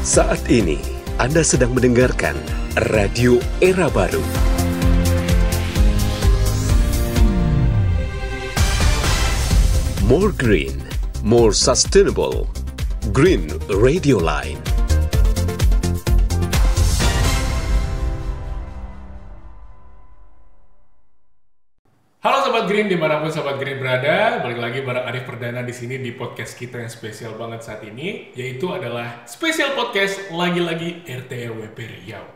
Saat ini Anda sedang mendengarkan Radio Era Baru. More green, more sustainable. Green Radio Line. Halo Sobat Green, dimanapun Sobat Green berada, balik lagi bareng Arif Perdana di sini di podcast kita yang spesial banget saat ini, yaitu adalah spesial podcast lagi-lagi RT/RWP Riau.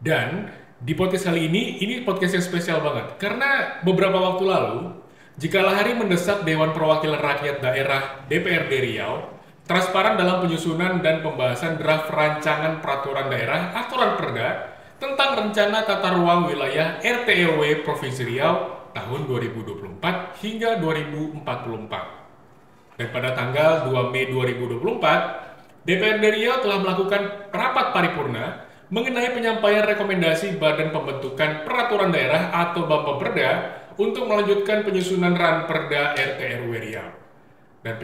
Dan di podcast kali ini podcast yang spesial banget, karena beberapa waktu lalu, Jikalah Hari mendesak Dewan Perwakilan Rakyat Daerah DPRD Riau transparan dalam penyusunan dan pembahasan draft rancangan peraturan daerah aturan perda tentang rencana tata ruang wilayah RT/RW Provinsi Riau tahun 2024 hingga 2044. Dan pada tanggal 2 Mei 2024, DPRD Riau telah melakukan rapat paripurna mengenai penyampaian rekomendasi Badan Pembentukan Peraturan Daerah atau Bappeperda untuk melanjutkan penyusunan Ranperda RT/RW Riau. Dan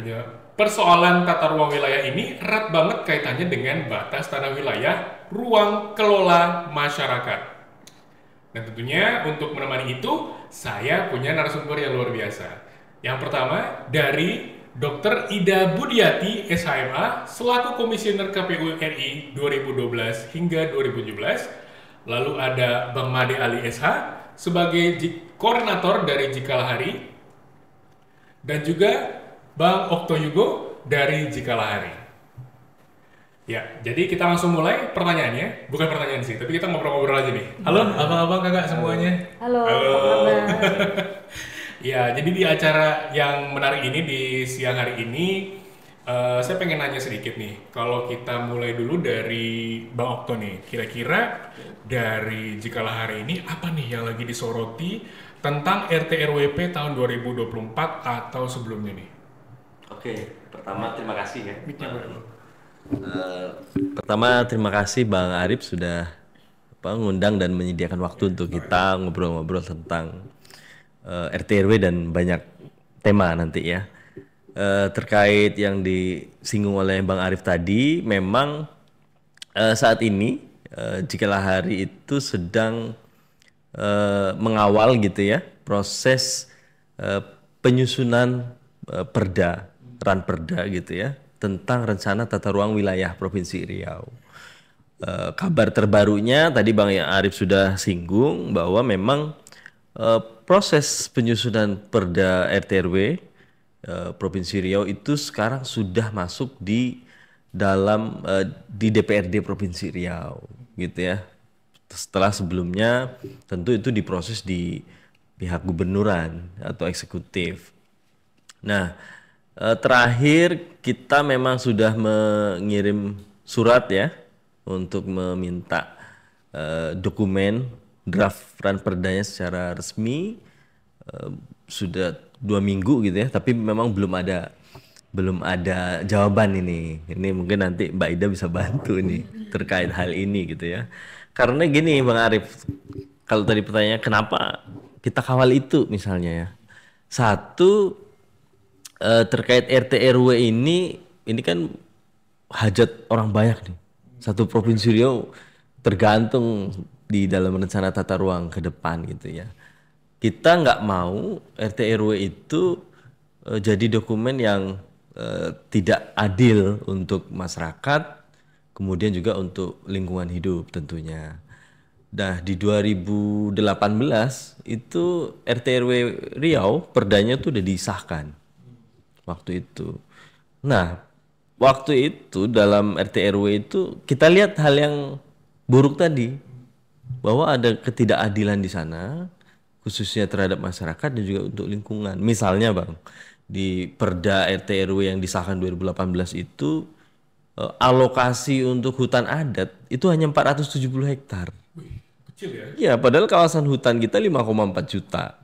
persoalan tata ruang wilayah ini erat banget kaitannya dengan batas tanah wilayah ruang kelola masyarakat. Dan tentunya untuk menemani itu, saya punya narasumber yang luar biasa. Yang pertama dari Dr. Ida Budiati, SHMA, selaku Komisioner KPU RI 2012 hingga 2017. Lalu ada Bang Made Ali SH, sebagai koordinator dari Jikalah Hari. Dan juga Bang Okto Yugo dari Jikalah Hari. Ya, jadi kita langsung mulai pertanyaannya. Bukan pertanyaan sih, tapi kita ngobrol-ngobrol aja nih. Halo, abang-abang kakak semuanya. Halo. Ya, jadi di acara yang menarik ini di siang hari ini, saya pengen nanya sedikit nih. Kalau kita mulai dulu dari Bang Okto nih, kira-kira dari Jikalah Hari ini apa nih yang lagi disoroti tentang RT/RWP tahun 2024 atau sebelumnya nih? Oke, pertama terima kasih ya. Pertama terima kasih Bang Arif sudah ngundang dan menyediakan waktu untuk kita ngobrol-ngobrol tentang RT/RW dan banyak tema nanti ya. Terkait yang disinggung oleh Bang Arif tadi, memang saat ini Jikalah Hari itu sedang mengawal gitu ya proses penyusunan Ranperda gitu ya tentang rencana tata ruang wilayah Provinsi Riau. Kabar terbarunya tadi Bang Arif sudah singgung bahwa memang proses penyusunan Perda RT/RW Provinsi Riau itu sekarang sudah masuk di dalam di DPRD Provinsi Riau gitu ya. Setelah sebelumnya tentu itu diproses di pihak gubernuran atau eksekutif. Nah, terakhir kita memang sudah mengirim surat ya untuk meminta dokumen draft Ranperdanya secara resmi. Sudah 2 minggu gitu ya, tapi memang belum ada jawaban ini. Ini mungkin nanti Mbak Ida bisa bantu nih terkait hal ini gitu ya. Karena gini Bang Arif, kalau tadi pertanyaannya kenapa kita kawal itu misalnya ya. Satu, terkait RT/RW ini kan hajat orang banyak nih. Satu Provinsi Riau tergantung di dalam rencana tata ruang ke depan gitu ya. Kita nggak mau RT/RW itu jadi dokumen yang tidak adil untuk masyarakat, kemudian juga untuk lingkungan hidup tentunya. Nah di 2018 itu RT/RW Riau perdanya tuh udah disahkan waktu itu. Nah waktu itu dalam RT/RW itu kita lihat hal yang buruk tadi, bahwa ada ketidakadilan di sana khususnya terhadap masyarakat dan juga untuk lingkungan. Misalnya Bang, di Perda RT/RW yang disahkan 2018 itu alokasi untuk hutan adat itu hanya 470 hektar. Wih, kecil ya? Ya, padahal kawasan hutan kita 5,4 juta.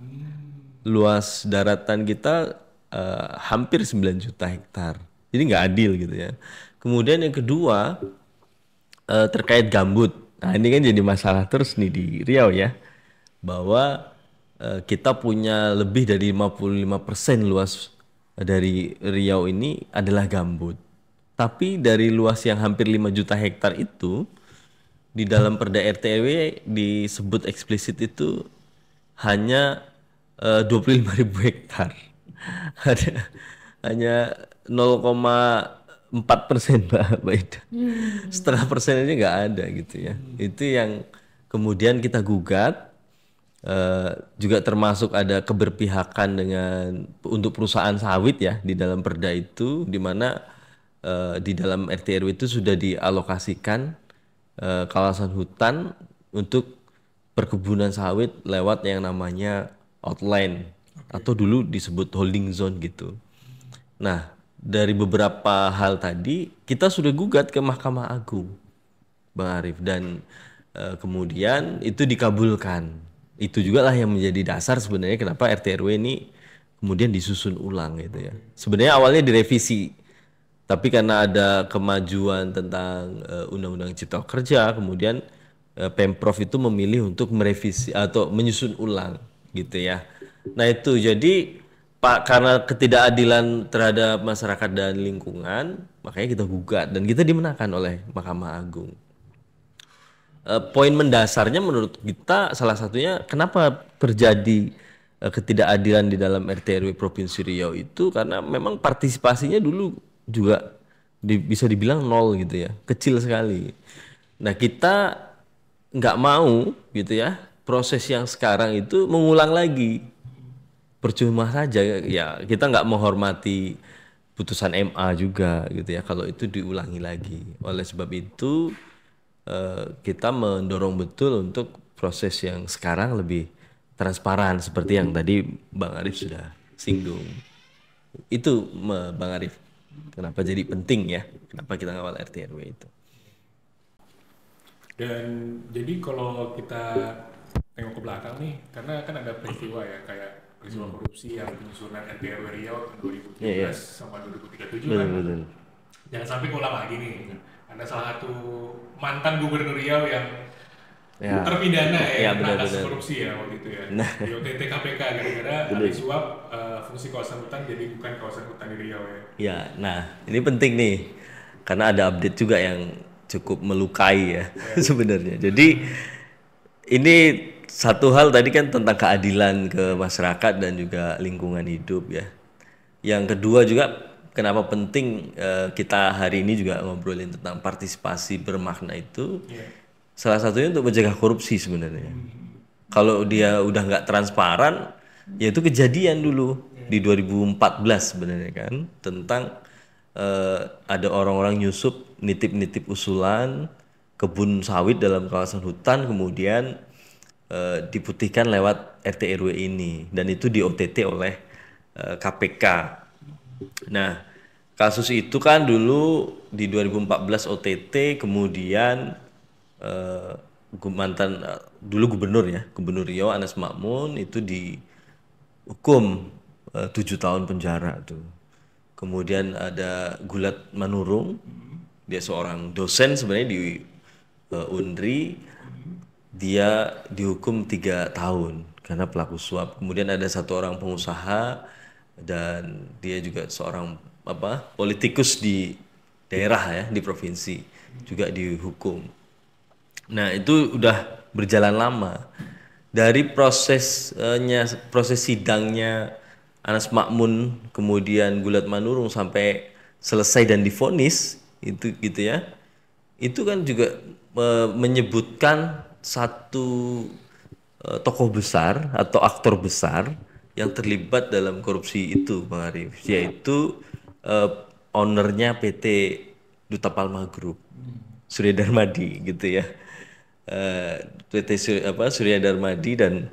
Luas daratan kita hampir 9 juta hektar. Jadi nggak adil gitu ya. Kemudian yang kedua terkait gambut. Nah ini kan jadi masalah terus nih di Riau ya. Bahwa kita punya lebih dari 55% luas dari Riau ini adalah gambut. Tapi dari luas yang hampir 5 juta hektar itu, di dalam Perda RT RW disebut eksplisit itu hanya 25.000 hektar. Hanya 0,4% Mbak Ida. Setengah persen ini nggak ada gitu ya. Itu yang kemudian kita gugat. Juga termasuk ada keberpihakan dengan untuk perusahaan sawit ya di dalam perda itu, di mana di dalam RT RW itu sudah dialokasikan kawasan hutan untuk perkebunan sawit lewat yang namanya outline atau dulu disebut holding zone gitu. Nah, dari beberapa hal tadi kita sudah gugat ke Mahkamah Agung, Bang Arief, dan kemudian itu dikabulkan. Itu juga lah yang menjadi dasar sebenarnya kenapa RT RW ini kemudian disusun ulang gitu ya. Sebenarnya awalnya direvisi, tapi karena ada kemajuan tentang Undang-Undang Cipta Kerja, kemudian Pemprov itu memilih untuk merevisi atau menyusun ulang gitu ya. Nah itu jadi Pak, karena ketidakadilan terhadap masyarakat dan lingkungan, makanya kita gugat dan kita dimenangkan oleh Mahkamah Agung. Poin mendasarnya menurut kita salah satunya kenapa terjadi ketidakadilan di dalam RT RW Provinsi Riau itu karena memang partisipasinya dulu juga bisa dibilang nol gitu ya, kecil sekali. Nah kita nggak mau gitu ya proses yang sekarang itu mengulang lagi, percuma saja ya, kita nggak menghormati putusan MA juga gitu ya kalau itu diulangi lagi. Oleh sebab itu kita mendorong betul untuk proses yang sekarang lebih transparan seperti yang tadi Bang Arief sudah singgung. Itu Bang Arief, kenapa jadi penting ya, kenapa kita ngawal RT RW itu. Dan jadi kalau kita tengok ke belakang nih, karena kan ada peristiwa ya, kayak peristiwa korupsi yang penyusunan RT RW Riau tahun 2013 sama 2037 kan. Betul. Jangan sampai keulang lagi nih. Ada salah satu mantan gubernur Riau yang terpidana ya, kasus korupsi ya waktu itu ya. Di OTT KPK gara-gara ada suap fungsi kawasan hutan jadi bukan kawasan hutan di Riau ya. Ya, nah ini penting nih karena ada update juga yang cukup melukai ya sebenarnya. Jadi ini satu hal tadi kan tentang keadilan ke masyarakat dan juga lingkungan hidup ya. Yang kedua juga kenapa penting kita hari ini juga ngobrolin tentang partisipasi bermakna itu, salah satunya untuk mencegah korupsi sebenarnya. Kalau dia udah nggak transparan, ya itu kejadian dulu di 2014 sebenarnya kan, tentang ada orang-orang nyusup nitip-nitip usulan kebun sawit dalam kawasan hutan, kemudian diputihkan lewat RT RW ini, dan itu di OTT oleh KPK. Nah, kasus itu kan dulu di 2014 OTT, kemudian mantan dulu gubernur Riau Anas Makmun itu dihukum 7 tahun penjara tuh. Kemudian ada Gulat Manurung, dia seorang dosen sebenarnya di Unri, dia dihukum 3 tahun karena pelaku suap. Kemudian ada satu orang pengusaha dan dia juga seorang politikus di daerah ya, di provinsi juga dihukum. Nah itu udah berjalan lama dari proses sidangnya Anas Makmun kemudian Gulat Manurung sampai selesai dan divonis itu gitu ya. Itu kan juga menyebutkan satu tokoh besar atau aktor besar yang terlibat dalam korupsi itu, Bang Arief, yaitu ownernya PT Duta Palma Group, Surya Darmadi gitu ya. PT Surya Darmadi dan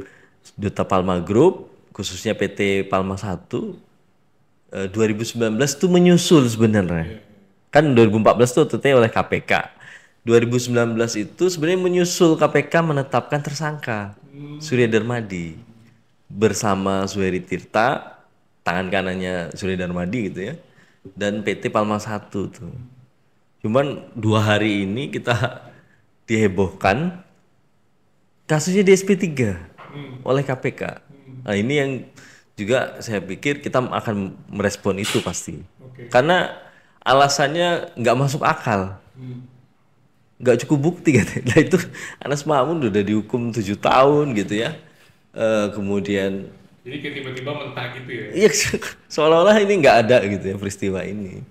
Duta Palma Group, khususnya PT Palma 1, 2019 itu menyusul sebenarnya. Kan 2014 itu OTT oleh KPK. 2019 itu sebenarnya menyusul KPK menetapkan tersangka Surya Darmadi bersama Suheri Tirta, tangan kanannya Surya Darmadi gitu ya, dan PT Palma 1 tuh. Cuman 2 hari ini kita dihebohkan kasusnya di SP3 oleh KPK. Nah ini yang juga saya pikir kita akan merespon itu pasti. Karena alasannya nggak masuk akal, nggak cukup bukti katanya. Nah itu Anas Mamun udah dihukum 7 tahun gitu ya. Kemudian Jadi kayak tiba-tiba mentah gitu ya. iya seolah-olah ini nggak ada gitu ya peristiwa ini.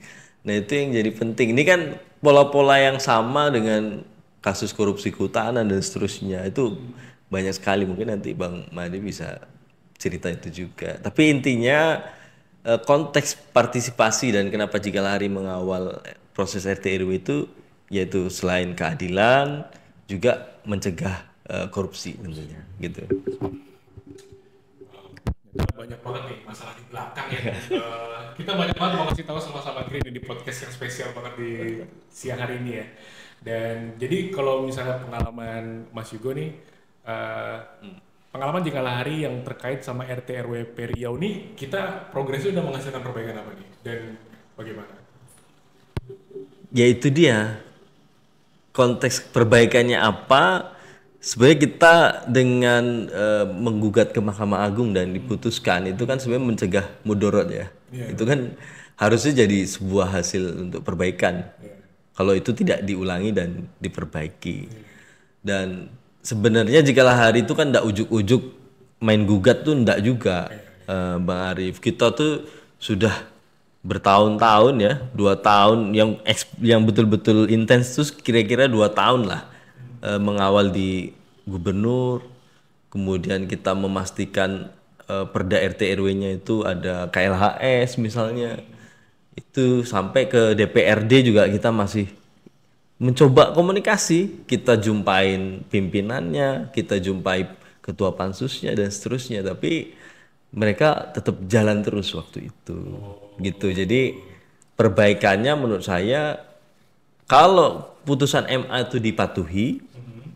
Nah itu yang jadi penting. Ini kan pola-pola yang sama dengan kasus korupsi kehutanan dan seterusnya. Itu banyak sekali, mungkin nanti Bang Made bisa cerita itu juga. Tapi intinya konteks partisipasi dan kenapa Jika Lari mengawal proses RT RW itu yaitu selain keadilan juga mencegah korupsi tentunya gitu. Banyak banget nih masalah di belakang ya. Kita banyak banget mau kasih tahu sama sahabat Green di podcast yang spesial banget di siang hari ini ya. Dan jadi kalau misalnya pengalaman Mas Yugo nih, pengalaman Jika Lari yang terkait sama RT RW Riau nih, kita progresnya udah menghasilkan perbaikan apa nih? Dan bagaimana? Ya itu dia. Konteks perbaikannya apa? Sebenarnya kita dengan menggugat ke Mahkamah Agung dan diputuskan itu kan sebenarnya mencegah mudorot ya. Itu kan harusnya jadi sebuah hasil untuk perbaikan. Kalau itu tidak diulangi dan diperbaiki. Dan sebenarnya Jika Lari itu kan ndak ujuk-ujuk main gugat tuh ndak juga, Bang Arif. Kita tuh sudah bertahun-tahun ya, 2 tahun yang betul-betul intens tuh kira-kira 2 tahun lah mengawal di gubernur, kemudian kita memastikan perda RT RW-nya itu ada KLHS misalnya, itu sampai ke DPRD juga kita masih mencoba komunikasi, kita jumpain pimpinannya, kita jumpai ketua pansusnya dan seterusnya, tapi mereka tetap jalan terus waktu itu gitu. Jadi perbaikannya menurut saya kalau putusan MA itu dipatuhi,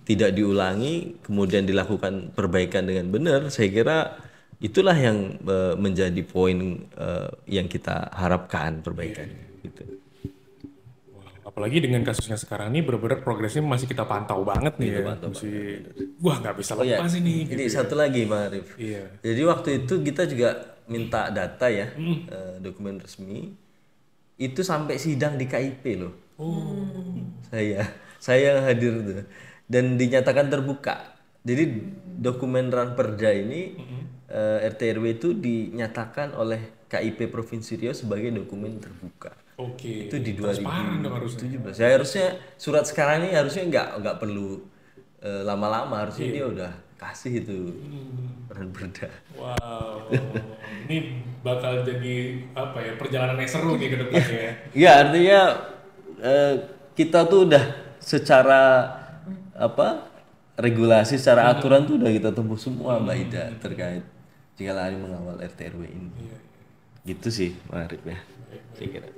tidak diulangi, kemudian dilakukan perbaikan dengan benar, saya kira itulah yang menjadi poin yang kita harapkan perbaikan gitu. Apalagi dengan kasusnya sekarang ini benar-benar progresnya masih kita pantau banget nih ya. Masih, wah nggak bisa lepas ini. Ini gitu satu lagi Bang Arif. Iya. Jadi waktu itu kita juga minta data ya, dokumen resmi. Itu sampai sidang di KIP loh. Saya hadir tuh. Dan dinyatakan terbuka. Jadi dokumen Ranperda ini RT RW itu dinyatakan oleh KIP Provinsi Riau sebagai dokumen terbuka. Oke. Itu di Transparan dong harusnya. 2017. Ya harusnya surat sekarang ini harusnya nggak perlu lama-lama, harusnya dia udah kasih itu Ranperda. Wow. Ini bakal jadi apa ya, perjalanan yang seru nih ke depannya ya. Iya, artinya kita tuh udah secara regulasi, secara aturan tuh udah kita tempuh semua Mbak Ida terkait Jika Lari mengawal RT RW ini. Gitu sih Pak Arif ya. Saya kira.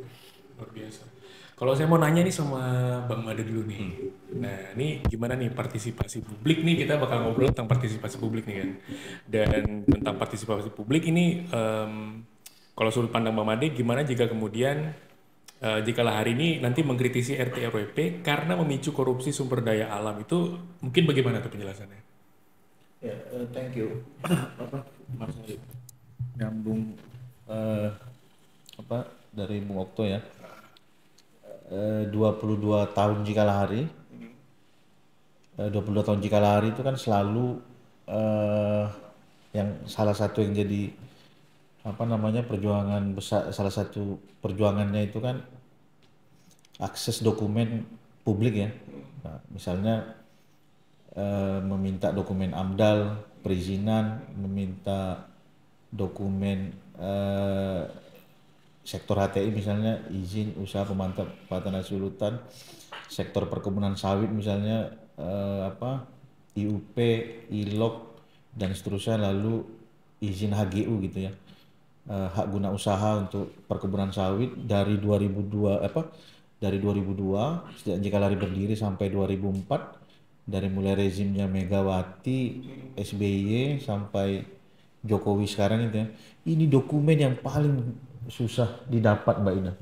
Luar biasa. Kalau saya mau nanya nih sama Bang Made dulu nih. Nah, ini gimana nih partisipasi publik nih, kita bakal ngobrol tentang partisipasi publik nih kan. Dan tentang partisipasi publik ini kalau sudut pandang Bang Made gimana jika kemudian Jika Lari ini nanti mengkritisi RT RWP karena memicu korupsi sumber daya alam, itu mungkin bagaimana tuh penjelasannya? Ya, thank you. Mas Arif. Nyambung dari Bung Okto ya. 22 tahun Jika Lari. 22 tahun Jika Lari itu kan selalu yang salah satu yang jadi perjuangan besar, salah satu perjuangannya itu kan akses dokumen publik ya. Nah, misalnya meminta dokumen AMDAL, perizinan, meminta dokumen sektor HTI misalnya izin usaha pemanfaatan hasil hutan, sektor perkebunan sawit misalnya IUP, ILOK dan seterusnya, lalu izin HGU gitu ya. Hak guna usaha untuk perkebunan sawit dari 2002 sejak Jika Lari berdiri sampai 2004, dari mulai rezimnya Megawati, SBY sampai Jokowi sekarang itu ya. Ini dokumen yang paling susah didapat Mbak Ina.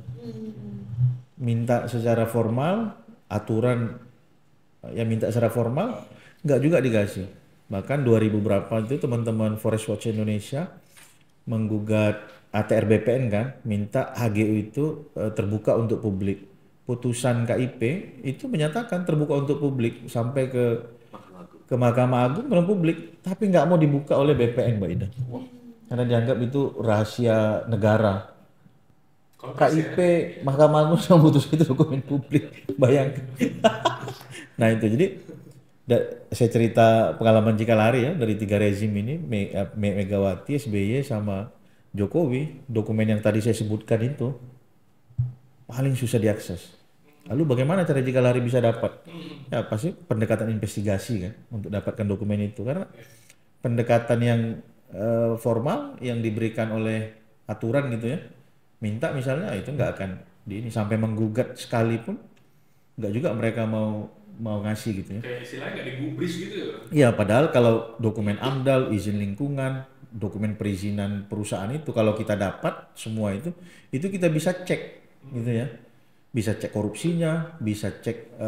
Minta secara formal, aturan ya minta secara formal nggak juga dikasih. Bahkan 2000 berapa itu teman-teman Forest Watch Indonesia menggugat ATR BPN kan minta HGU itu terbuka untuk publik. Putusan KIP itu menyatakan terbuka untuk publik sampai ke Mahkamah Agung belum publik, tapi nggak mau dibuka oleh BPN, Mbak Ida. Karena dianggap itu rahasia negara. KIP Mahkamah Agung sudah memutus itu dokumen publik, bayangkan. Nah itu jadi saya cerita pengalaman Cikalari ya dari 3 rezim ini, Megawati, SBY sama Jokowi, dokumen yang tadi saya sebutkan itu paling susah diakses. Lalu bagaimana cara Cikalari bisa dapat? Ya pasti pendekatan investigasi kan untuk dapatkan dokumen itu, karena pendekatan yang formal yang diberikan oleh aturan gitu ya, minta misalnya itu nggak akan ini sampai menggugat sekalipun nggak juga mereka mau ngasih gitu ya. Kayak istilahnya nggak digubris gitu ya. Iya, padahal kalau dokumen AMDAL, izin lingkungan, dokumen perizinan perusahaan itu kalau kita dapat semua itu kita bisa cek gitu ya. Bisa cek korupsinya, bisa cek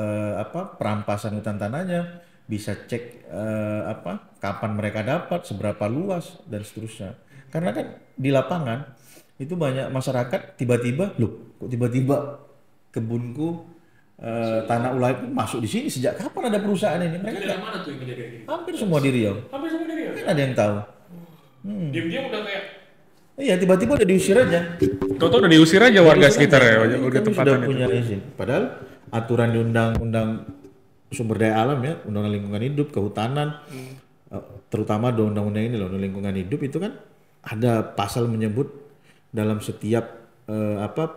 perampasan hutan tanahnya, bisa cek kapan mereka dapat, seberapa luas dan seterusnya. Karena kan di lapangan itu banyak masyarakat tiba-tiba, loh kok tiba-tiba kebunku tanah ulah itu masuk di sini, sejak kapan ada perusahaan ini? Mereka Dari mana tuh yang kejadian ini? hampir semua di Riau. Hampir semua dari Kan ada yang tahu. Diam-diam udah kayak Iya, tiba-tiba udah diusir aja. Toto udah diusir aja warga sekitar ya, udah Kami tempatan sudah itu. punya izin. Padahal aturan di undang-undang sumber daya alam ya, undang lingkungan hidup, kehutanan, terutama di undang-undang ini loh, undang lingkungan hidup itu kan ada pasal menyebut dalam setiap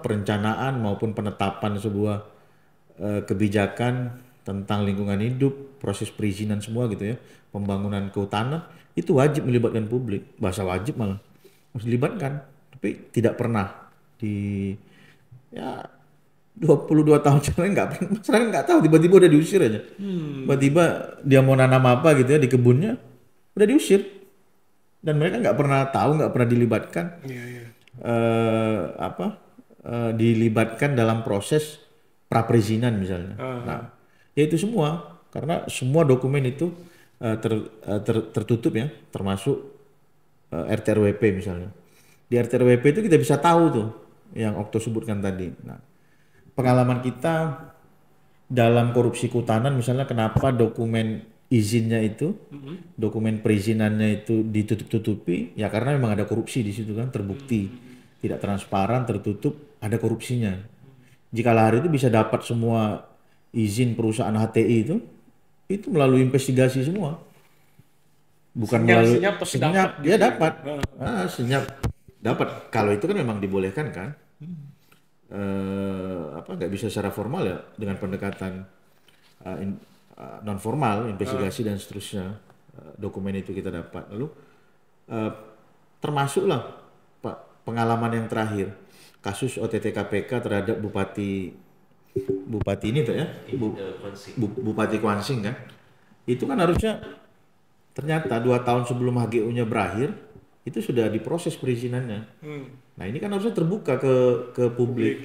perencanaan maupun penetapan sebuah kebijakan tentang lingkungan hidup, proses perizinan semua gitu ya, pembangunan kehutanan itu wajib melibatkan publik, bahasa wajib malah harus dilibatkan, tapi tidak pernah di 22 tahun sekarang nggak pernah, masyarakat nggak tahu, tiba-tiba udah diusir aja, tiba-tiba dia mau nanam apa gitu ya di kebunnya udah diusir dan mereka nggak pernah tahu, nggak pernah dilibatkan, dilibatkan dalam proses pra-perizinan misalnya. Nah, ya itu semua karena semua dokumen itu tertutup ya, termasuk RT/RWP misalnya. Di RT/RWP itu kita bisa tahu tuh yang Okto sebutkan tadi. Nah, pengalaman kita dalam korupsi kehutanan misalnya kenapa dokumen izinnya itu, dokumen perizinannya itu ditutup-tutupi, ya karena memang ada korupsi di situ kan, terbukti tidak transparan, tertutup, ada korupsinya. Jika Lahar itu bisa dapat semua izin perusahaan HTI itu melalui investigasi semua. Bukan melalui senyap dia dapat. Senyap dapat. Kalau itu kan memang dibolehkan kan. Nggak bisa secara formal ya, dengan pendekatan non formal, investigasi dan seterusnya. Dokumen itu kita dapat. Lalu termasuklah Pak pengalaman yang terakhir, kasus OTT KPK terhadap Bupati ini tuh ya, Bupati Kuansing kan. Itu kan harusnya ternyata 2 tahun sebelum HGU-nya berakhir itu sudah diproses perizinannya. Nah ini kan harusnya terbuka ke publik.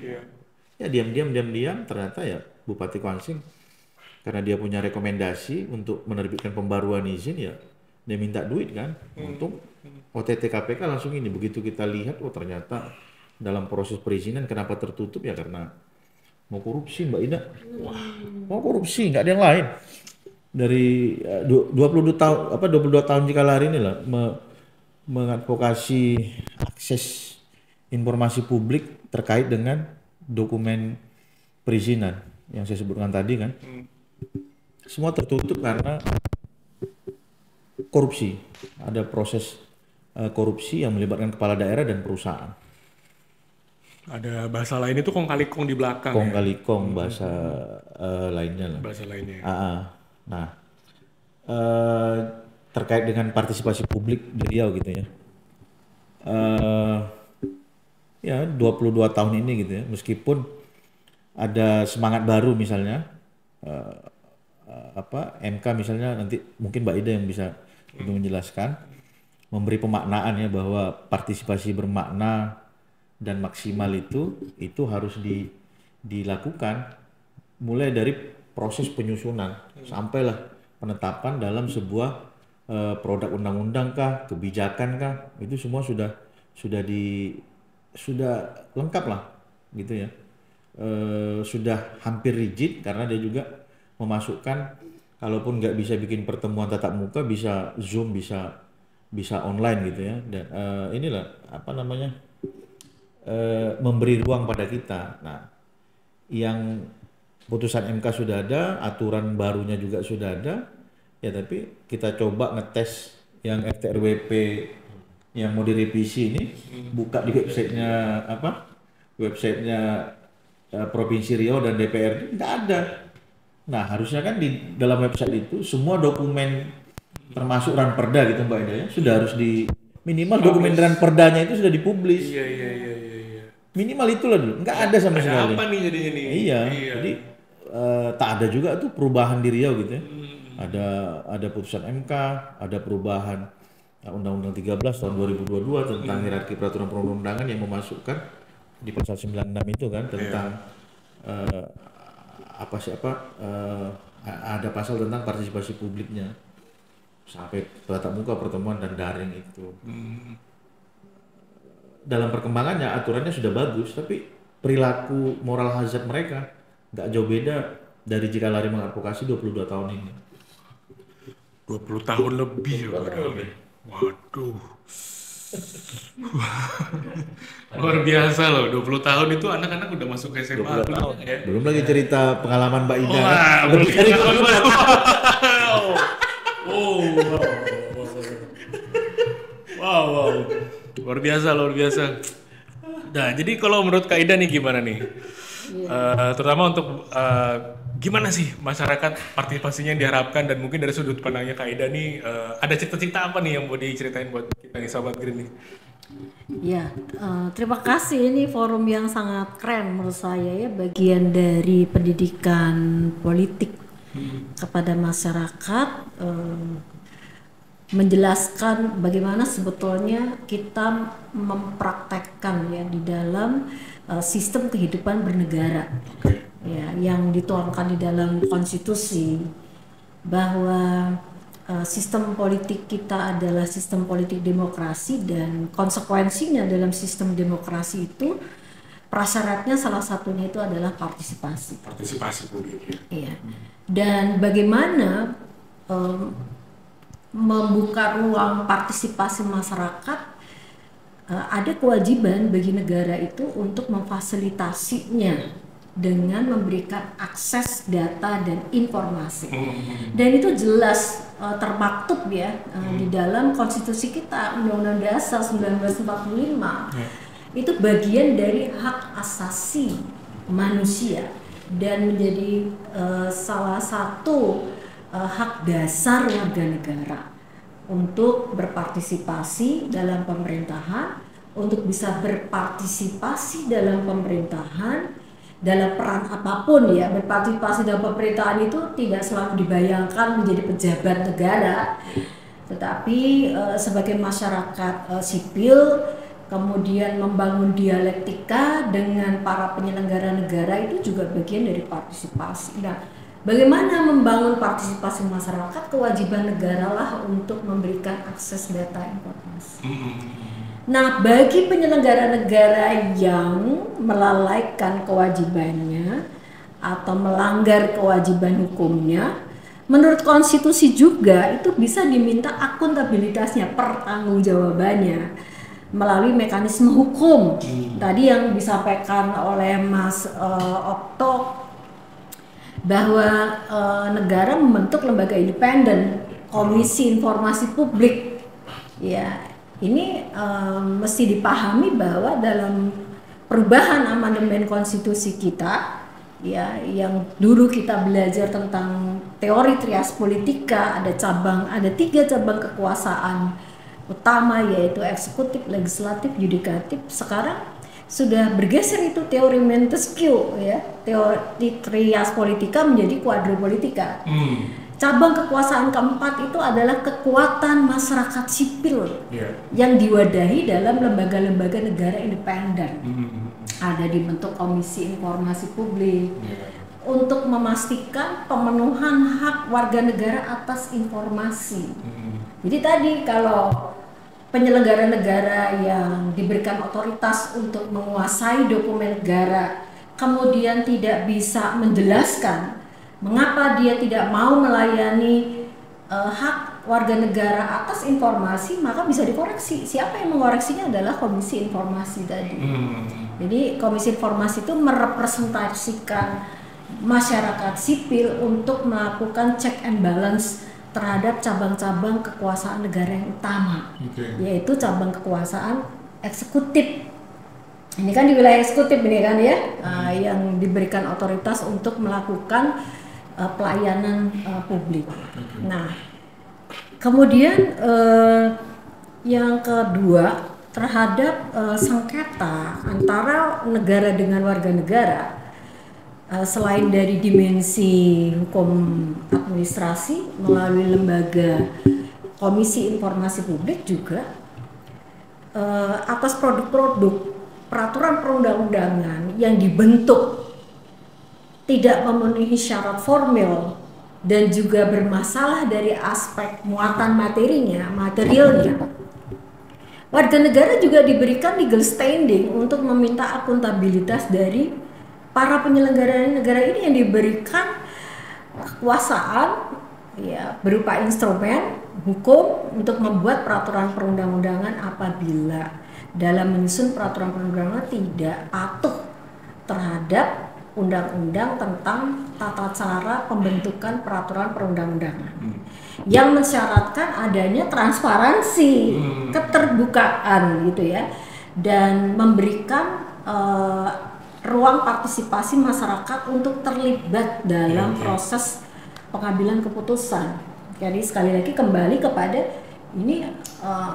Ya diam-diam ternyata ya Bupati Kuansing karena dia punya rekomendasi untuk menerbitkan pembaruan izin ya dia minta duit kan untuk OTT KPK langsung ini. Begitu kita lihat ternyata dalam proses perizinan kenapa tertutup ya karena mau korupsi Mbak Ida. Mau korupsi nggak ada yang lain. Dari 22 tahun Cikalari inilah mengadvokasi akses informasi publik terkait dengan dokumen perizinan yang saya sebutkan tadi kan. Semua tertutup karena korupsi. Ada proses korupsi yang melibatkan kepala daerah dan perusahaan. Ada bahasa lain itu kong kali kong di belakang. Kong kali kong bahasa lainnya lah. Bahasa lainnya. Nah, terkait dengan partisipasi publik di Riau gitu ya. 22 tahun ini gitu ya, meskipun ada semangat baru misalnya, MK misalnya nanti mungkin Mbak Ida yang bisa lebih menjelaskan, memberi pemaknaan ya bahwa partisipasi bermakna dan maksimal itu harus dilakukan mulai dari proses penyusunan sampailah penetapan dalam sebuah produk undang-undang kah, kebijakan kah, itu semua sudah sudah lengkap lah gitu ya. Sudah hampir rigid karena dia juga memasukkan kalaupun nggak bisa bikin pertemuan tatap muka bisa Zoom, bisa online gitu ya. Dan inilah apa namanya, memberi ruang pada kita. Nah, yang putusan MK sudah ada, aturan barunya juga sudah ada, ya tapi kita coba ngetes yang FTRWP yang mau direvisi ini, buka di websitenya Provinsi Riau dan DPR nggak ada. Nah, harusnya kan di dalam website itu semua dokumen termasuk ranperda gitu Mbak Ida ya, sudah harus di minimal dokumen ranperdanya itu sudah dipublis. Iya. Minimal itulah dulu, nggak ada sama sekali. Apa nih jadinya nih? Iya. Jadi tak ada juga tuh perubahan di Riau gitu ya. Ada putusan MK, ada perubahan Undang-Undang 13 tahun 2022 tentang hierarki peraturan perundang-undangan yang memasukkan di pasal 96 itu kan tentang ada pasal tentang partisipasi publiknya sampai tatap muka, pertemuan dan daring itu. Dalam perkembangannya aturannya sudah bagus, tapi perilaku moral hazard mereka nggak jauh beda dari jika lari mengadvokasi 22 tahun ini. 20 tahun lebih. Waduh. Luar biasa loh, 20 tahun itu anak-anak udah masuk ke SMA. Ya. Belum lagi cerita pengalaman Mbak Ida. Belum Dari Wow. Luar biasa. Nah, jadi kalau menurut Kak Ida nih gimana nih? Terutama untuk gimana sih masyarakat partisipasinya yang diharapkan, dan mungkin dari sudut pandangnya Kak Ida nih ada cerita-cerita apa nih yang mau diceritain buat kita nih Sobat Green nih? Ya, terima kasih, ini forum yang sangat keren menurut saya ya, bagian dari pendidikan politik kepada masyarakat, menjelaskan bagaimana sebetulnya kita mempraktekkan ya di dalam sistem kehidupan bernegara ya, yang dituangkan di dalam konstitusi, bahwa sistem politik kita adalah sistem politik demokrasi, dan konsekuensinya dalam sistem demokrasi itu prasyaratnya salah satunya itu adalah partisipasi publik. Iya. Dan bagaimana membuka ruang partisipasi masyarakat, ada kewajiban bagi negara itu untuk memfasilitasinya dengan memberikan akses data dan informasi. Dan itu jelas termaktub ya di dalam konstitusi kita, Undang-Undang Dasar 1945. Itu bagian dari hak asasi manusia dan menjadi salah satu hak dasar warga negara untuk berpartisipasi dalam pemerintahan, untuk bisa berpartisipasi dalam pemerintahan dalam peran apapun ya. Berpartisipasi dalam pemerintahan itu tidak selalu dibayangkan menjadi pejabat negara, tetapi sebagai masyarakat sipil, kemudian membangun dialektika dengan para penyelenggara negara, itu juga bagian dari partisipasi. Nah, bagaimana membangun partisipasi masyarakat? Kewajiban negara lah untuk memberikan akses data informasi. Nah, bagi penyelenggara negara yang melalaikan kewajibannya atau melanggar kewajiban hukumnya, menurut konstitusi juga itu bisa diminta akuntabilitasnya, pertanggungjawabannya melalui mekanisme hukum. Tadi yang disampaikan oleh Mas Okto, bahwa negara membentuk lembaga independen, Komisi Informasi Publik. Ya, ini mesti dipahami bahwa dalam perubahan amandemen konstitusi kita, ya, yang dulu kita belajar tentang teori trias politika, ada 3 cabang kekuasaan utama, yaitu eksekutif, legislatif, yudikatif. Sekarang sudah bergeser itu teori Montesquieu ya, teori trias politika menjadi quadropolitika. Cabang kekuasaan keempat itu adalah kekuatan masyarakat sipil yang diwadahi dalam lembaga-lembaga negara independen. Ada dibentuk Komisi Informasi Publik untuk memastikan pemenuhan hak warga negara atas informasi. Jadi tadi kalau penyelenggara negara yang diberikan otoritas untuk menguasai dokumen negara kemudian tidak bisa menjelaskan mengapa dia tidak mau melayani hak warga negara atas informasi, maka bisa dikoreksi. Siapa yang mengoreksinya adalah Komisi Informasi tadi. Jadi Komisi Informasi itu merepresentasikan masyarakat sipil untuk melakukan check and balance terhadap cabang-cabang kekuasaan negara yang utama, yaitu cabang kekuasaan eksekutif. Ini kan di wilayah eksekutif ini kan ya, yang diberikan otoritas untuk melakukan pelayanan publik. Nah, kemudian yang kedua terhadap sengketa antara negara dengan warga negara. Selain dari dimensi hukum administrasi melalui lembaga Komisi Informasi Publik juga atas produk-produk peraturan perundang-undangan yang dibentuk tidak memenuhi syarat formil dan juga bermasalah dari aspek muatan materialnya, warga negara juga diberikan legal standing untuk meminta akuntabilitas dari para penyelenggara negara ini yang diberikan kekuasaan ya berupa instrumen hukum untuk membuat peraturan perundang-undangan apabila dalam menyusun peraturan perundang-undangan tidak patuh terhadap undang-undang tentang tata cara pembentukan peraturan perundang-undangan yang mensyaratkan adanya transparansi, keterbukaan gitu ya, dan memberikan ruang partisipasi masyarakat untuk terlibat dalam proses pengambilan keputusan. Jadi sekali lagi kembali kepada ini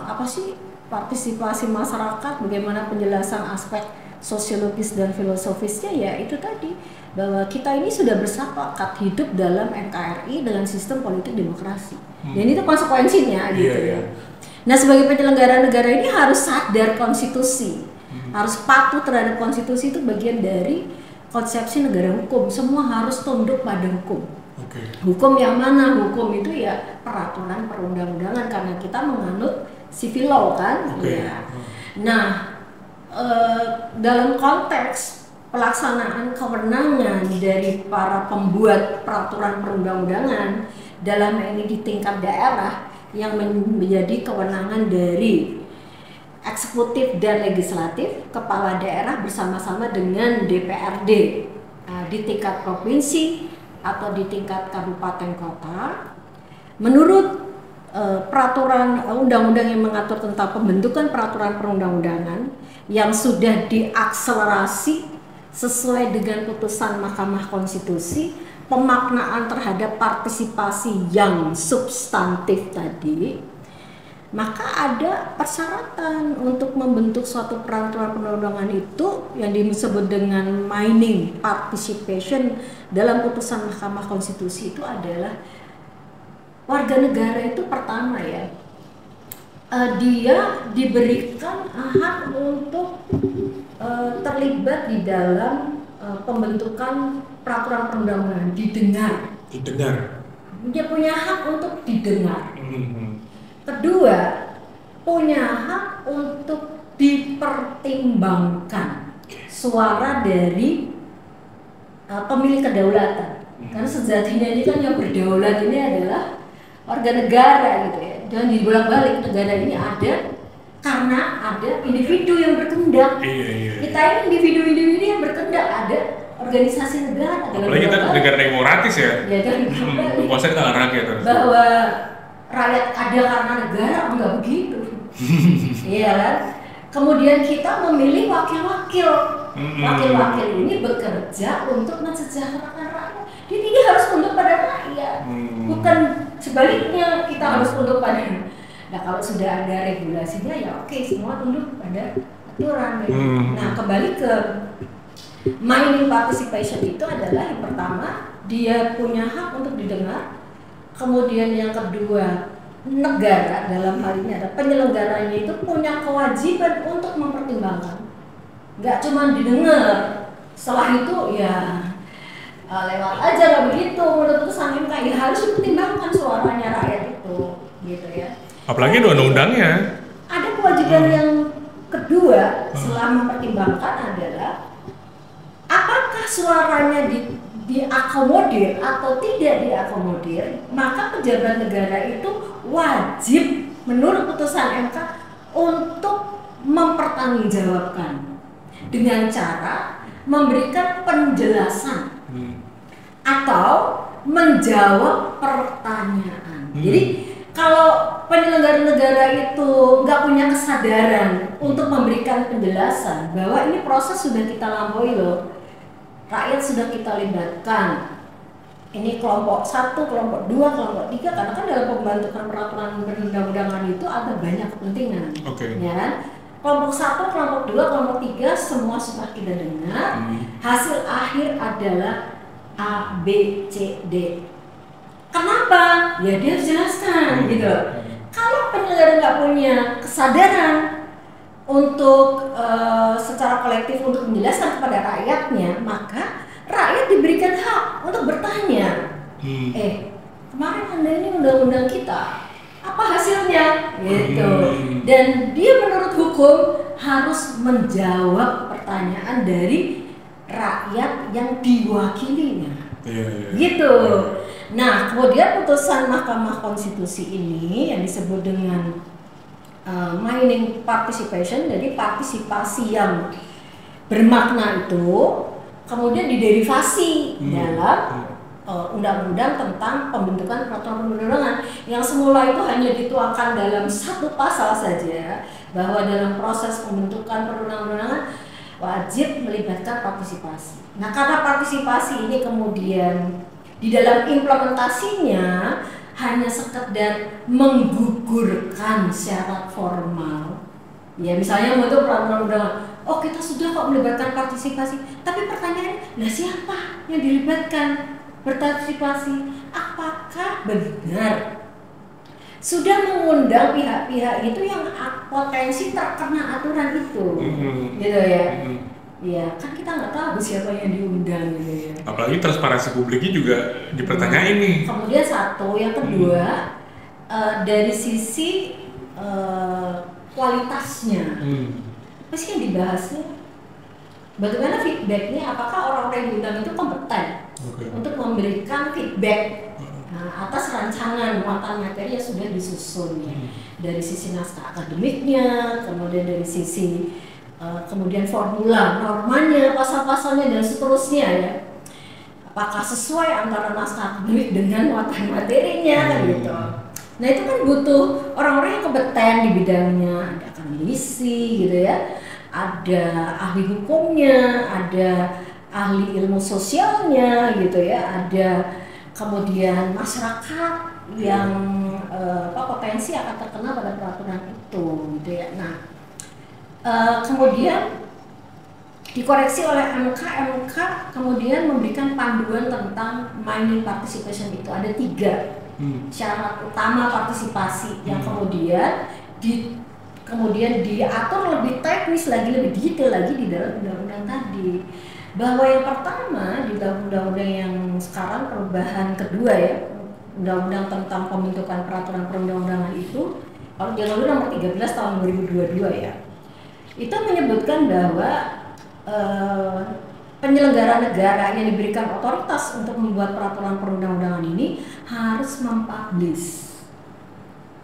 apa sih partisipasi masyarakat, bagaimana penjelasan aspek sosiologis dan filosofisnya, ya itu tadi bahwa kita ini sudah bersepakat hidup dalam NKRI dengan sistem politik demokrasi. Dan itu konsekuensinya gitu ya. Nah, sebagai penyelenggara negara ini harus sadar konstitusi. Harus patuh terhadap konstitusi, itu bagian dari konsepsi negara hukum. Semua harus tunduk pada hukum. Hukum yang mana? Hukum itu ya peraturan perundang-undangan karena kita menganut civil law kan. Ya. Nah, dalam konteks pelaksanaan kewenangan dari para pembuat peraturan perundang-undangan dalam ini di tingkat daerah yang menjadi kewenangan dari eksekutif dan legislatif, kepala daerah bersama-sama dengan DPRD di tingkat provinsi atau di tingkat kabupaten kota. Menurut peraturan undang-undang yang mengatur tentang pembentukan peraturan perundang-undangan yang sudah diakselerasi sesuai dengan putusan Mahkamah Konstitusi, pemaknaan terhadap partisipasi yang substantif tadi, maka ada persyaratan untuk membentuk suatu peraturan perundang-undangan itu yang disebut dengan mining participation dalam putusan Mahkamah Konstitusi itu adalah warga negara itu pertama ya, dia diberikan hak untuk terlibat di dalam pembentukan peraturan perundang-undangan, didengar. Dia punya hak untuk didengar. Kedua, punya hak untuk dipertimbangkan suara dari pemilik kedaulatan. Karena sejatinya ini kan yang berdaulat ini adalah warga negara gitu ya. Jangan dibolak-balik, negara ini ada karena ada individu yang berkendak. Kita ini individu-individu yang berkendak, ada organisasi negara. Apalagi kita negara demokratis ya. Ya kan. Kuasa di tangan rakyat. Bahwa rakyat ada karena negara, enggak begitu. Iya kan? Kemudian kita memilih wakil-wakil. Wakil-wakil ini bekerja untuk mensejahterakan rakyat. Dia tidak harus tunduk pada rakyat. Bukan sebaliknya, kita harus tunduk pada. Nah, kalau sudah ada regulasinya ya oke, semua tunduk pada aturan. Nah, kembali ke mining participation itu adalah yang pertama, dia punya hak untuk didengar. Kemudian yang kedua, negara dalam hal ini ada penyelenggaranya itu punya kewajiban untuk mempertimbangkan. Nggak cuma didengar, setelah itu ya lewat aja, nggak begitu. Menurut putusan MK ya harus dipertimbangkan suaranya rakyat itu, gitu ya. Apalagi ada undang-undangnya. Ada kemudian yang kedua setelah mempertimbangkan adalah apakah suaranya diakomodir atau tidak diakomodir, maka pejabat negara itu wajib menurut putusan MK untuk mempertanggungjawabkan dengan cara memberikan penjelasan atau menjawab pertanyaan. Jadi kalau penyelenggara negara itu nggak punya kesadaran untuk memberikan penjelasan bahwa ini proses sudah kita lampaui loh, rakyat sudah kita libatkan, ini kelompok 1, kelompok 2, kelompok 3, karena kan dalam pembentukan peraturan perundang-undangan itu ada banyak kepentingan, ya kan? Kelompok 1, kelompok 2, kelompok 3 semua sudah kita dengar. Hasil akhir adalah A, B, C, D. Kenapa? Ya dia harus jelaskan gitu. Kalau penyelenggara nggak punya kesadaran untuk secara kolektif untuk menjelaskan kepada rakyatnya, maka rakyat diberikan hak untuk bertanya. Kemarin Anda ini undang-undang kita, apa hasilnya? Gitu. Dan dia menurut hukum harus menjawab pertanyaan dari rakyat yang diwakilinya. Gitu. Nah, kemudian putusan Mahkamah Konstitusi ini yang disebut dengan mining participation, jadi partisipasi yang bermakna itu kemudian diderivasi dalam undang-undang tentang pembentukan peraturan perundang-undangan yang semula itu hanya dituangkan dalam satu pasal saja, bahwa dalam proses pembentukan perundang-undangan wajib melibatkan partisipasi. Nah, karena partisipasi ini kemudian di dalam implementasinya hanya sekedar menggugurkan syarat formal. Ya, misalnya untuk peraturan-perundangan, oh kita sudah kok melibatkan partisipasi, tapi pertanyaannya, nah siapa yang dilibatkan berpartisipasi? Apakah benar sudah mengundang pihak-pihak itu yang potensi terkena aturan itu, gitu ya? Ya, kan kita nggak tahu siapa yang diundang gitu ya. Apalagi transparansi publiknya juga dipertanyain nih. Kemudian satu, yang kedua dari sisi kualitasnya, apa sih yang dibahasnya? Bagaimana feedbacknya? Apakah orang-orang yang diundang itu kompeten untuk memberikan feedback atas rancangan muatan materi yang sudah disusun ya. Dari sisi naskah akademiknya, kemudian dari sisi kemudian formula, normanya, pasal-pasalnya dan seterusnya ya. Apakah sesuai antara naskah akademik dengan muatan materinya kan gitu. Nah itu kan butuh orang-orang yang kompeten di bidangnya, ada akademisi gitu ya, ada ahli hukumnya, ada ahli ilmu sosialnya gitu ya, ada kemudian masyarakat yang potensi akan terkena pada peraturan itu gitu ya. Nah kemudian dikoreksi oleh MK kemudian memberikan panduan tentang mining participation itu ada 3 syarat utama partisipasi yang kemudian diatur lebih teknis lagi, lebih detail lagi di dalam undang-undang tadi. Bahwa yang pertama di dalam undang-undang yang sekarang perubahan kedua ya, undang-undang tentang pembentukan peraturan perundang-undangan itu, kalau undang-undang nomor 13 tahun 2022 ya, itu menyebutkan bahwa penyelenggara negara yang diberikan otoritas untuk membuat peraturan perundang-undangan ini harus mempublish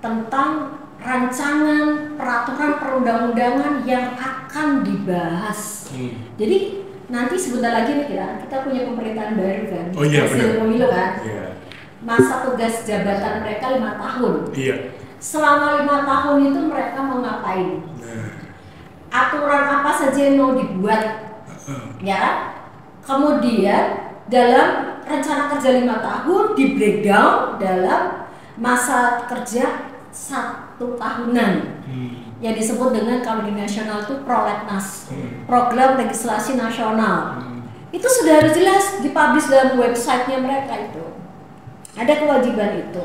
tentang rancangan peraturan perundang-undangan yang akan dibahas. Jadi nanti sebentar lagi nih kita punya pemerintahan baru kan, hasil pemilu kan. Masa tugas jabatan mereka 5 tahun. Selama 5 tahun itu mereka mau ngapain? Aturan apa saja yang mau dibuat, ya. Kemudian dalam rencana kerja 5 tahun di breakdown dalam masa kerja 1 tahunan, yang disebut dengan kalau di nasional itu prolegnas, program legislasi nasional. Itu sudah harus jelas dipublish dalam websitenya mereka itu. Ada kewajiban itu.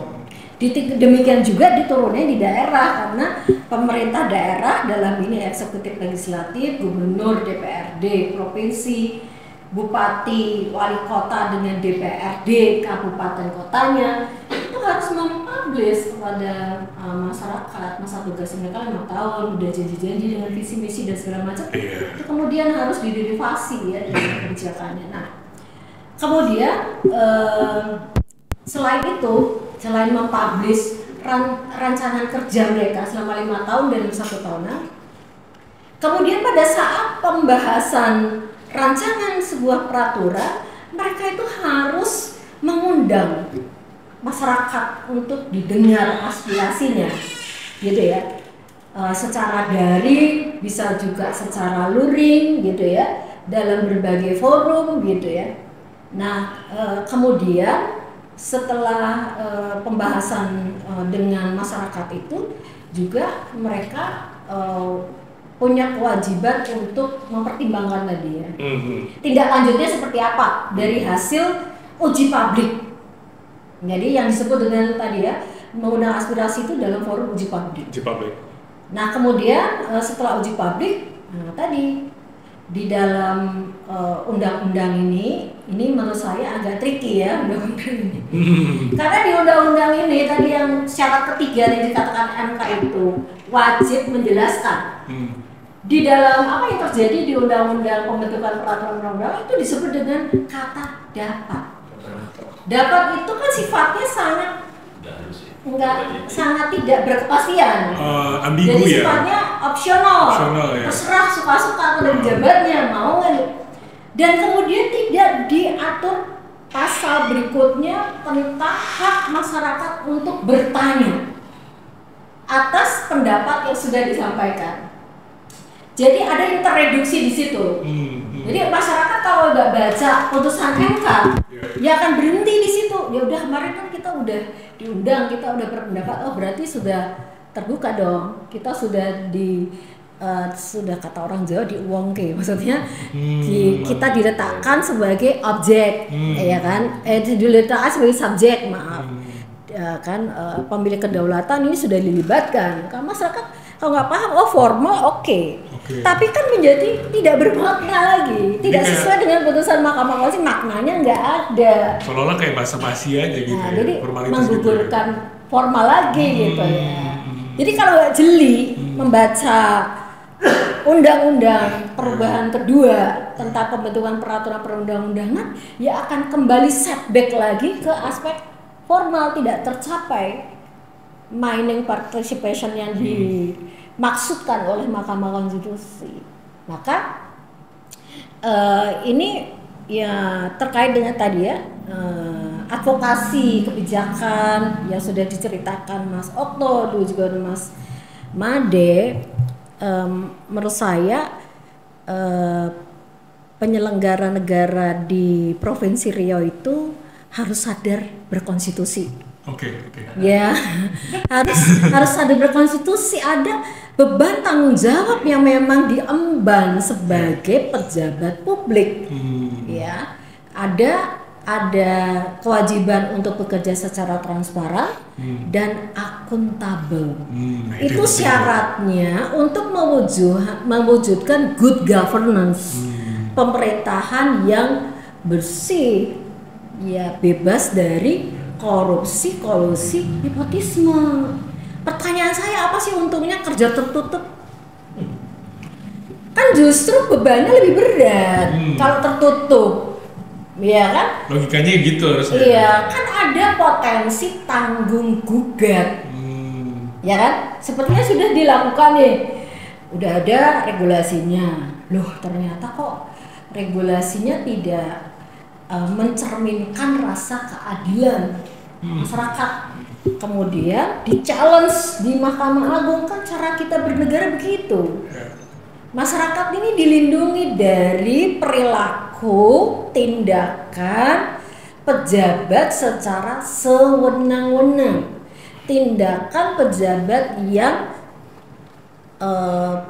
Demikian juga diturunnya di daerah, karena pemerintah daerah dalam ini eksekutif legislatif, gubernur, DPRD, provinsi, bupati, wali kota dengan DPRD, kabupaten kotanya itu harus mempublish kepada masyarakat masa tugas mereka 5 tahun, udah janji-janji dengan visi misi dan segala macam. Itu kemudian harus diderivasi ya dalam kebijakannya. Nah, kemudian selain itu, selain mempublish rancangan kerja mereka selama 5 tahun dan 1 tahunan, kemudian pada saat pembahasan rancangan sebuah peraturan, mereka itu harus mengundang masyarakat untuk didengar aspirasinya, gitu ya. Secara daring, bisa juga secara luring, gitu ya, dalam berbagai forum, gitu ya. Nah, kemudian setelah pembahasan dengan masyarakat itu juga mereka punya kewajiban untuk mempertimbangkan tadi ya. Tindak lanjutnya seperti apa dari hasil uji publik. Jadi yang disebut dengan tadi ya, mengundang aspirasi itu dalam forum uji publik. Nah, kemudian setelah uji publik, tadi di dalam undang-undang ini menurut saya agak tricky ya undang-undang ini. Karena di undang-undang ini tadi yang syarat ketiga yang dikatakan MK itu wajib menjelaskan. Di dalam apa yang terjadi di undang-undang pembentukan peraturan perundang-undangan itu disebut dengan kata dapat. Dapat itu kan sifatnya sangat tidak berkepastian. Ambigu. Jadi ya. sifatnya opsional ya. Terserah suka-suka atau jabatnya mau kan. Dan kemudian tidak diatur pasal berikutnya tentang hak masyarakat untuk bertanya atas pendapat yang sudah disampaikan. Jadi ada yang terreduksi di situ. Jadi masyarakat kalau nggak baca putusan MK, ya akan berhenti di situ. Ya udah kemarin kan kita udah diundang, kita udah berpendapat, oh berarti sudah terbuka dong. Kita sudah sudah kata orang Jawa diuwongke, maksudnya kita diletakkan sebagai objek, ya kan? Diletakkan sebagai subjek, maaf. Ya kan pemilik kedaulatan ini sudah dilibatkan. Kalau masyarakat kalau nggak paham, oh formal oke. Tapi kan menjadi tidak bermakna lagi, tidak sesuai dengan putusan Mahkamah Konstitusi, maknanya nggak ada. Seolah-olah kayak basa-basi aja gitu. Nah, ya, jadi gitu menggugurkan ya. formal lagi gitu ya. Jadi kalau nggak jeli membaca undang-undang perubahan kedua tentang pembentukan peraturan perundang-undangan, ya akan kembali setback lagi ke aspek formal, tidak tercapai mining participation yang dimaksudkan oleh Mahkamah Konstitusi. Maka ini ya terkait dengan tadi ya advokasi kebijakan yang sudah diceritakan Mas Okto dan juga Mas Made. Menurut saya penyelenggara negara di Provinsi Riau itu harus sadar berkonstitusi. Ya, harus sadar berkonstitusi, ada beban tanggung jawab yang memang diemban sebagai pejabat publik. Ya, ada kewajiban untuk bekerja secara transparan dan akuntabel. Itu syaratnya untuk mewujudkan good governance, pemerintahan yang bersih, ya bebas dari korupsi, kolusi, nepotisme. Pertanyaan saya, apa sih untungnya kerja tertutup? Kan justru bebannya lebih berat kalau tertutup. Iya kan? Logikanya gitu harusnya. Iya, kan ada potensi tanggung gugat. Ya kan? Sepertinya sudah dilakukan nih. Udah ada regulasinya. Loh, ternyata kok regulasinya tidak mencerminkan rasa keadilan masyarakat. Kemudian di-challenge di Mahkamah Agung, kan cara kita bernegara begitu. Masyarakat ini dilindungi dari perilaku, tindakan pejabat secara sewenang-wenang, tindakan pejabat yang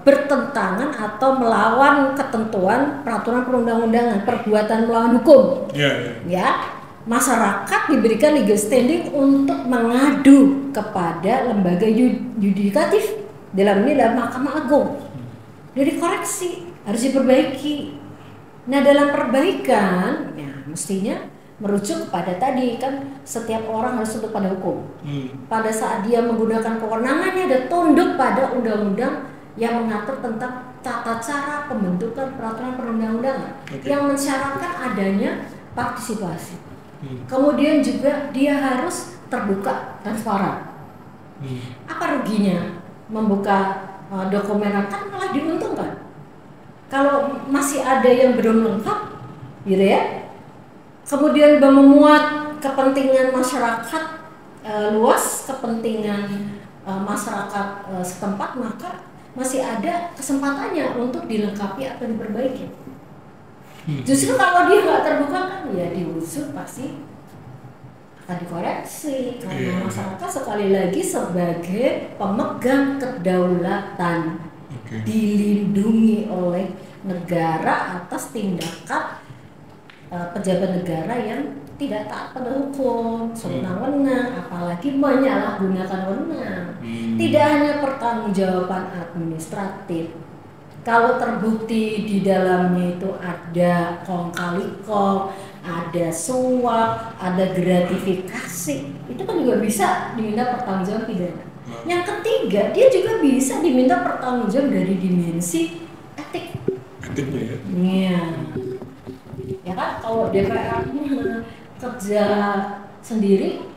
bertentangan atau melawan ketentuan peraturan perundang-undangan, perbuatan melawan hukum. Ya, masyarakat diberikan legal standing untuk mengadu kepada lembaga yudikatif, dalam ini adalah Mahkamah Agung. Jadi koreksi, harus diperbaiki. Nah, dalam perbaikan, ya mestinya merujuk kepada tadi kan setiap orang harus tunduk pada hukum. Pada saat dia menggunakan kewenangannya dia tunduk pada undang-undang yang mengatur tentang tata cara pembentukan peraturan perundang-undangan yang mensyaratkan adanya partisipasi. Kemudian juga dia harus terbuka, transparan. Apa ruginya membuka dokumen kan malah diuntungkan. Kalau masih ada yang belum lengkap, gitu ya. Kemudian memuat kepentingan masyarakat luas, kepentingan masyarakat setempat, maka masih ada kesempatannya untuk dilengkapi atau diperbaiki. Justru kalau dia nggak terbuka kan ya diusut pasti akan dikoreksi karena masyarakat sekali lagi sebagai pemegang kedaulatan dilindungi oleh negara atas tindakan pejabat negara yang tidak taat pada hukum, sewenang-wenang, apalagi menyalahgunakan wewenang. Tidak hanya pertanggungjawaban administratif. Kalau terbukti di dalamnya itu ada kong kali kong, ada suap, ada gratifikasi, itu kan juga bisa diminta pertanggungjawaban pidana. Yang ketiga, dia juga bisa diminta pertanggungjawaban dari dimensi etik. Etiknya ya? Iya. Ya kan, kalau DPR kerja sendiri,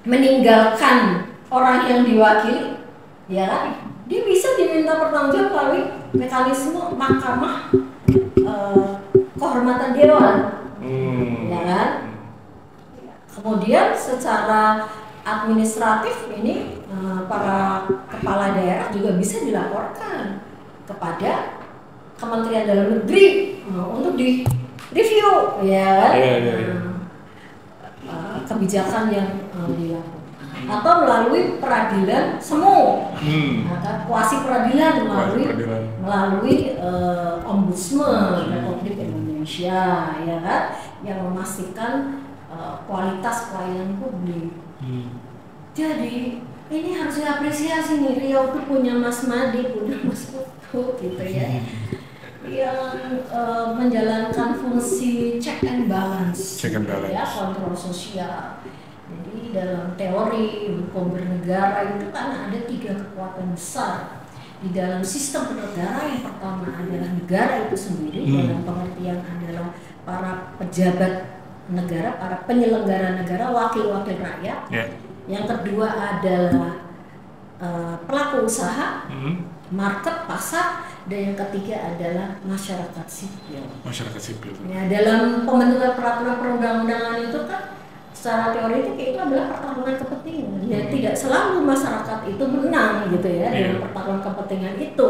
meninggalkan orang yang diwakili, ya kan, dia bisa diminta pertanggungjawaban melalui mekanisme mahkamah kehormatan dewan, ya kan. Kemudian secara administratif ini para kepala daerah juga bisa dilaporkan kepada Kementerian Dalam Negeri untuk di review, ya kan, kebijakan yang dilakukan. Atau melalui peradilan semu, kuasi peradilan melalui Ombudsman Republik Indonesia, ya kan, yang memastikan kualitas pelayanan publik. Jadi ini harus diapresiasi nih, Riau tuh punya Mas Madi, punya Mas Putu gitu ya, yang menjalankan fungsi check and balance, ya, kontrol sosial. Jadi dalam teori hukum bernegara itu kan ada 3 kekuatan besar di dalam sistem bernegara. Yang pertama adalah negara itu sendiri, dalam pengertian adalah para pejabat negara, para penyelenggara negara, wakil-wakil rakyat. Yang kedua adalah pelaku usaha, market, pasar, dan yang ketiga adalah masyarakat sipil. Masyarakat sipil. Ya, dalam pembentukan peraturan perundang-undangan itu kan secara teoritik itu adalah pertarungan kepentingan. Ya, tidak selalu masyarakat itu menang gitu ya dalam pertarungan kepentingan itu.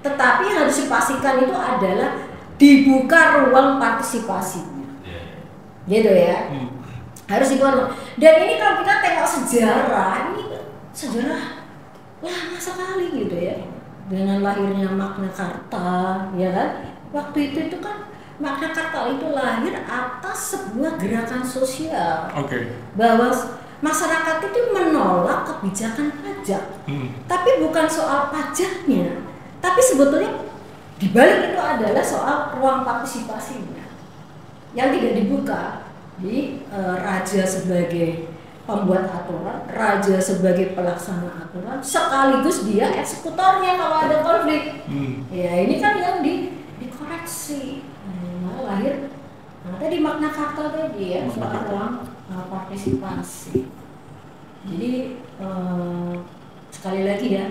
Tetapi yang harus dipastikan itu adalah dibuka ruang partisipasinya. Gitu ya. Harus dibuka ruang. Dan ini kalau kita tengok sejarah, ini sejarah lama sekali gitu ya. Dengan lahirnya Magna Carta, ya kan? Waktu itu kan Magna Carta itu lahir atas sebuah gerakan sosial, bahwa masyarakat itu menolak kebijakan pajak, tapi bukan soal pajaknya, tapi sebetulnya dibalik itu adalah soal ruang partisipasinya yang tidak dibuka. Di raja sebagai pembuat aturan, raja sebagai pelaksana aturan, sekaligus dia eksekutornya kalau ada konflik. Ya ini kan yang dikoreksi. Lahir tadi Magna Carta tadi ya, soal ruang partisipasi. Jadi sekali lagi ya,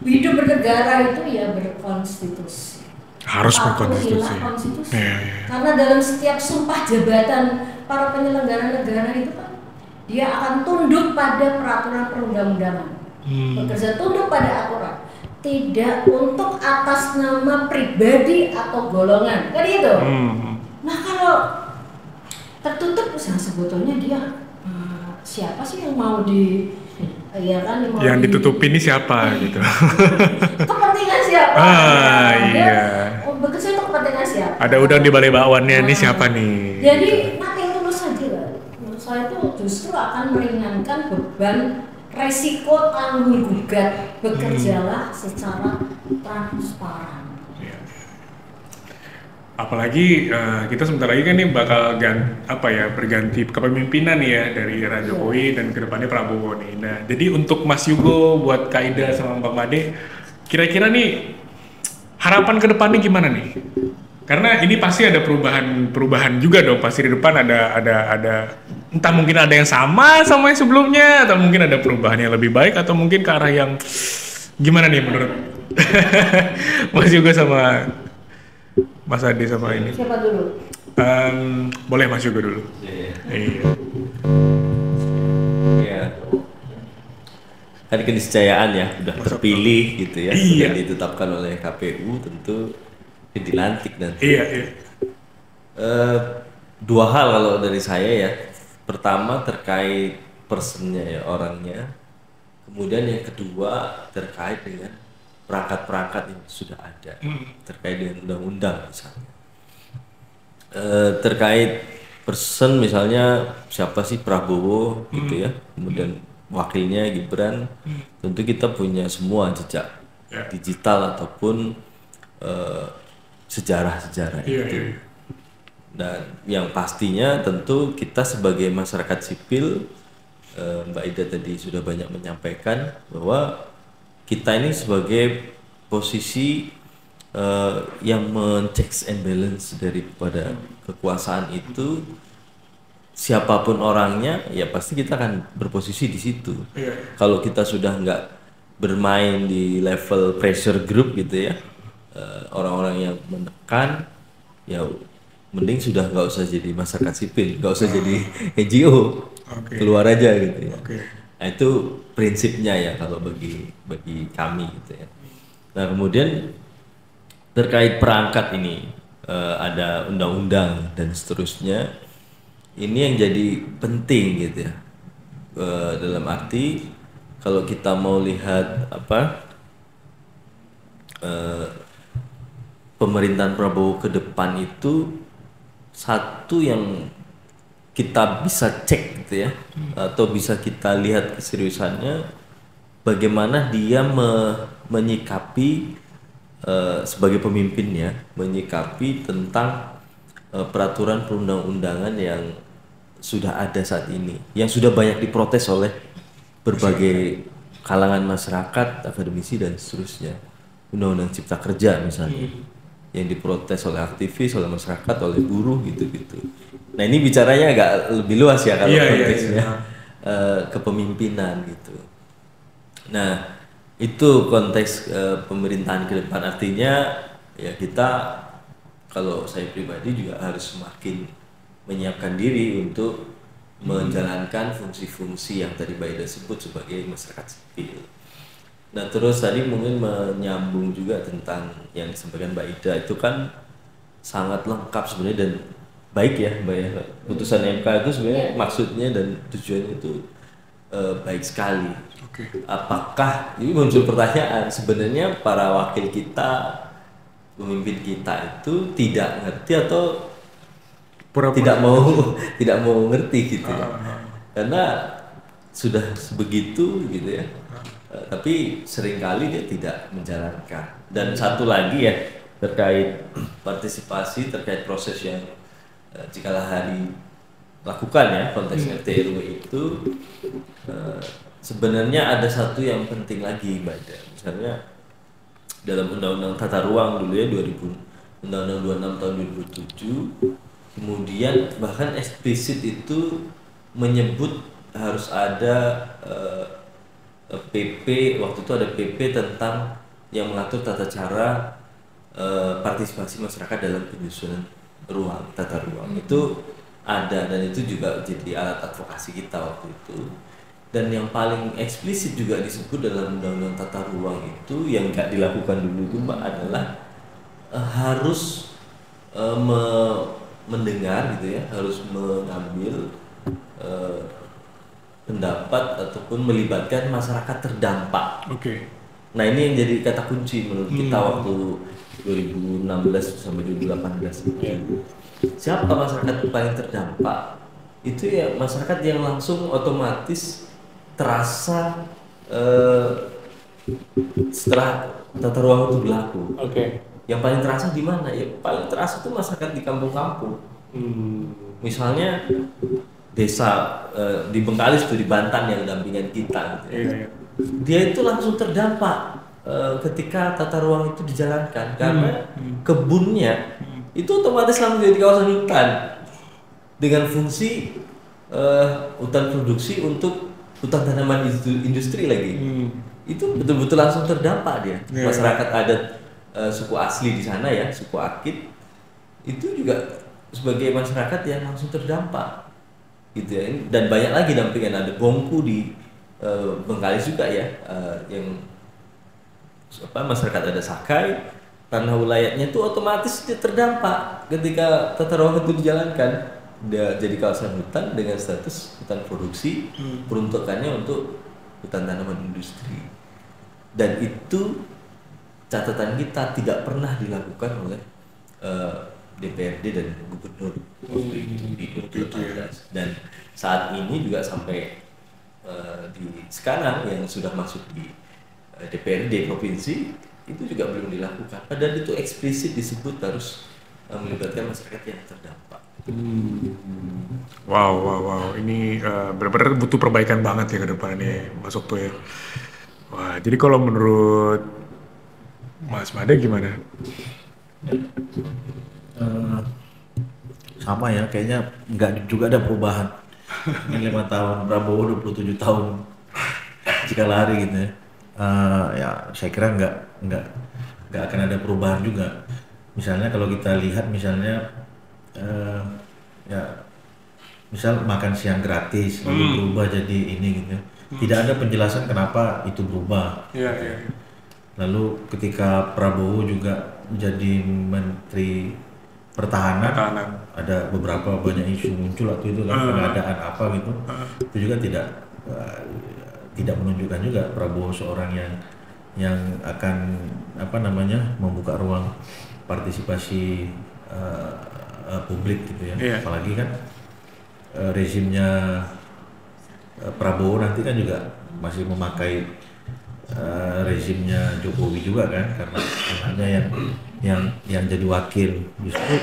hidup bernegara itu ya berkonstitusi. Harus berkonstitusi. Karena dalam setiap sumpah jabatan para penyelenggara negara itu kan dia akan tunduk pada peraturan perundang-undangan, bekerja tunduk pada aturan, tidak untuk atas nama pribadi atau golongan, kan itu. Nah kalau tertutup, sebetulnya dia siapa sih yang mau ya kan, yang ditutupi ini siapa gitu? Kepentingan siapa? Iya. Bekerja untuk kepentingan siapa? Ada udang di balik bakwannya, ini siapa nih? Jadi nanti lulus saja lah. Menurut saya itu justru akan meringankan beban resiko tanggung gugat. Bekerjalah secara transparan. Apalagi kita sebentar lagi kan nih bakal berganti kepemimpinan nih ya dari era Jokowi dan kedepannya Prabowo nih. Nah, jadi untuk Mas Yugo, buat Kak Ida sama Mbak Made, kira-kira nih harapan kedepannya gimana nih? Karena ini pasti ada perubahan juga dong. Pasti di depan ada entah mungkin ada yang sama yang sebelumnya, atau mungkin ada perubahan yang lebih baik, atau mungkin ke arah yang gimana nih menurut Mas Yugo sama Mas Ade sama ini. Siapa dulu? Boleh Mas Yugo dulu. Iya. Kan keniscayaan ya, udah terpilih gitu ya, Iya. dan ditetapkan oleh KPU, tentu dilantik nanti. Iya. Dua hal kalau dari saya ya. Pertama terkait personnya ya, orangnya. Kemudian yang kedua terkait dengan perangkat-perangkat yang sudah ada, terkait dengan undang-undang misalnya. Terkait person misalnya siapa sih Prabowo gitu ya, kemudian wakilnya Gibran, tentu kita punya semua jejak digital ataupun sejarah-sejarah itu. Dan yang pastinya tentu kita sebagai masyarakat sipil, Mbak Ida tadi sudah banyak menyampaikan bahwa kita ini sebagai posisi yang men-checks and balance daripada kekuasaan itu, siapapun orangnya ya pasti kita akan berposisi di situ. Kalau kita sudah nggak bermain di level pressure group gitu ya, orang-orang yang menekan, ya mending sudah nggak usah jadi masyarakat sipil, nggak usah jadi NGO, keluar aja gitu ya. Nah itu prinsipnya ya kalau bagi kami gitu ya. Nah kemudian terkait perangkat ini, ada undang-undang dan seterusnya, ini yang jadi penting gitu ya, dalam arti kalau kita mau lihat pemerintahan Prabowo ke depan itu, satu yang kita bisa cek gitu ya, atau bisa kita lihat keseriusannya, bagaimana dia menyikapi sebagai pemimpinnya, menyikapi tentang peraturan perundang-undangan yang sudah ada saat ini, yang sudah banyak diprotes oleh berbagai kalangan masyarakat, akademisi dan seterusnya. Undang-undang Cipta Kerja misalnya, yang diprotes oleh aktivis, oleh masyarakat, oleh buruh gitu-gitu. Nah ini bicaranya agak lebih luas ya kalau konteksnya kepemimpinan gitu. Nah itu konteks pemerintahan ke depan, artinya ya kita, kalau saya pribadi juga harus semakin menyiapkan diri untuk menjalankan fungsi-fungsi yang tadi Mbak Ida sebut sebagai masyarakat sipil. Nah terus tadi mungkin menyambung juga tentang yang disampaikan Mbak Ida, itu kan sangat lengkap sebenarnya dan baik ya Mbak ya. Putusan MK itu sebenarnya maksudnya dan tujuannya itu baik sekali. Apakah, ini muncul pertanyaan, sebenarnya para wakil kita, pemimpin kita itu tidak ngerti atau tidak mau ngerti gitu ya? Karena sudah sebegitu gitu ya. Tapi seringkali dia tidak menjalankan. Dan satu lagi ya, terkait partisipasi, terkait proses yang jikalau hari lakukan ya, konteks RT RW itu, sebenarnya ada satu yang penting lagi Mbak Ida. Misalnya dalam Undang-Undang Tata Ruang dulu ya, Undang-Undang 26 tahun 2007, kemudian bahkan eksplisit itu menyebut harus ada PP, waktu itu ada PP tentang yang mengatur tata cara partisipasi masyarakat dalam penyusunan tata ruang. Itu ada, dan itu juga jadi alat advokasi kita waktu itu. Dan yang paling eksplisit juga disebut dalam Undang-Undang Tata Ruang itu, yang nggak dilakukan dulu itu Mbak, adalah harus mendengar gitu ya, harus mengambil pendapat ataupun melibatkan masyarakat terdampak. Nah ini yang jadi kata kunci menurut kita waktu 2016 sampai 2018. Siapa masyarakat paling terdampak? Itu ya masyarakat yang langsung otomatis terasa setelah tata ruang itu berlaku. yang paling terasa di mana? Ya paling terasa itu masyarakat di kampung-kampung. Misalnya desa di Bengkalis tuh, di Bantan yang dampingan kita gitu. Dia itu langsung terdampak ketika tata ruang itu dijalankan karena kebunnya itu otomatis langsung jadi kawasan hutan dengan fungsi hutan produksi untuk hutan tanaman industri lagi. Itu betul-betul langsung terdampak dia. Masyarakat adat suku asli di sana ya, suku Akit itu juga sebagai masyarakat yang langsung terdampak gitu ya. Dan banyak lagi dampingan, ada Bongku di Bengkalis juga ya, yang masyarakat ada Sakai, tanah wilayahnya itu otomatis dia terdampak ketika tata ruang itu dijalankan. Dia jadi kawasan hutan dengan status hutan produksi, peruntukannya untuk hutan tanaman industri. Dan itu catatan kita tidak pernah dilakukan oleh DPRD dan Gubernur di 2018. Dan saat ini juga sampai di sekarang yang sudah masuk di DPRD provinsi itu juga belum dilakukan. Padahal itu eksplisit disebut harus melibatkan masyarakat yang terdampak. Wow. Ini benar-benar butuh perbaikan banget ya ke depannya, masuk tuh ya. Wah, jadi kalau menurut Mas Made gimana? Sama ya, kayaknya nggak juga ada perubahan. Ini 5 tahun Prabowo, 27 tahun jika lari gitu ya. Ya saya kira nggak akan ada perubahan juga. Misalnya kalau kita lihat misalnya ya misal makan siang gratis lalu berubah jadi ini gitu ya. Tidak ada penjelasan kenapa itu berubah. Lalu ketika Prabowo juga jadi Menteri Pertahanan, ada beberapa banyak isu muncul waktu itu kan, pengadaan apa gitu. Itu juga tidak menunjukkan juga Prabowo seorang yang akan membuka ruang partisipasi publik gitu ya. Apalagi kan rezimnya Prabowo nanti kan juga masih memakai rezimnya Jokowi juga kan, karena hanya yang jadi wakil. Justru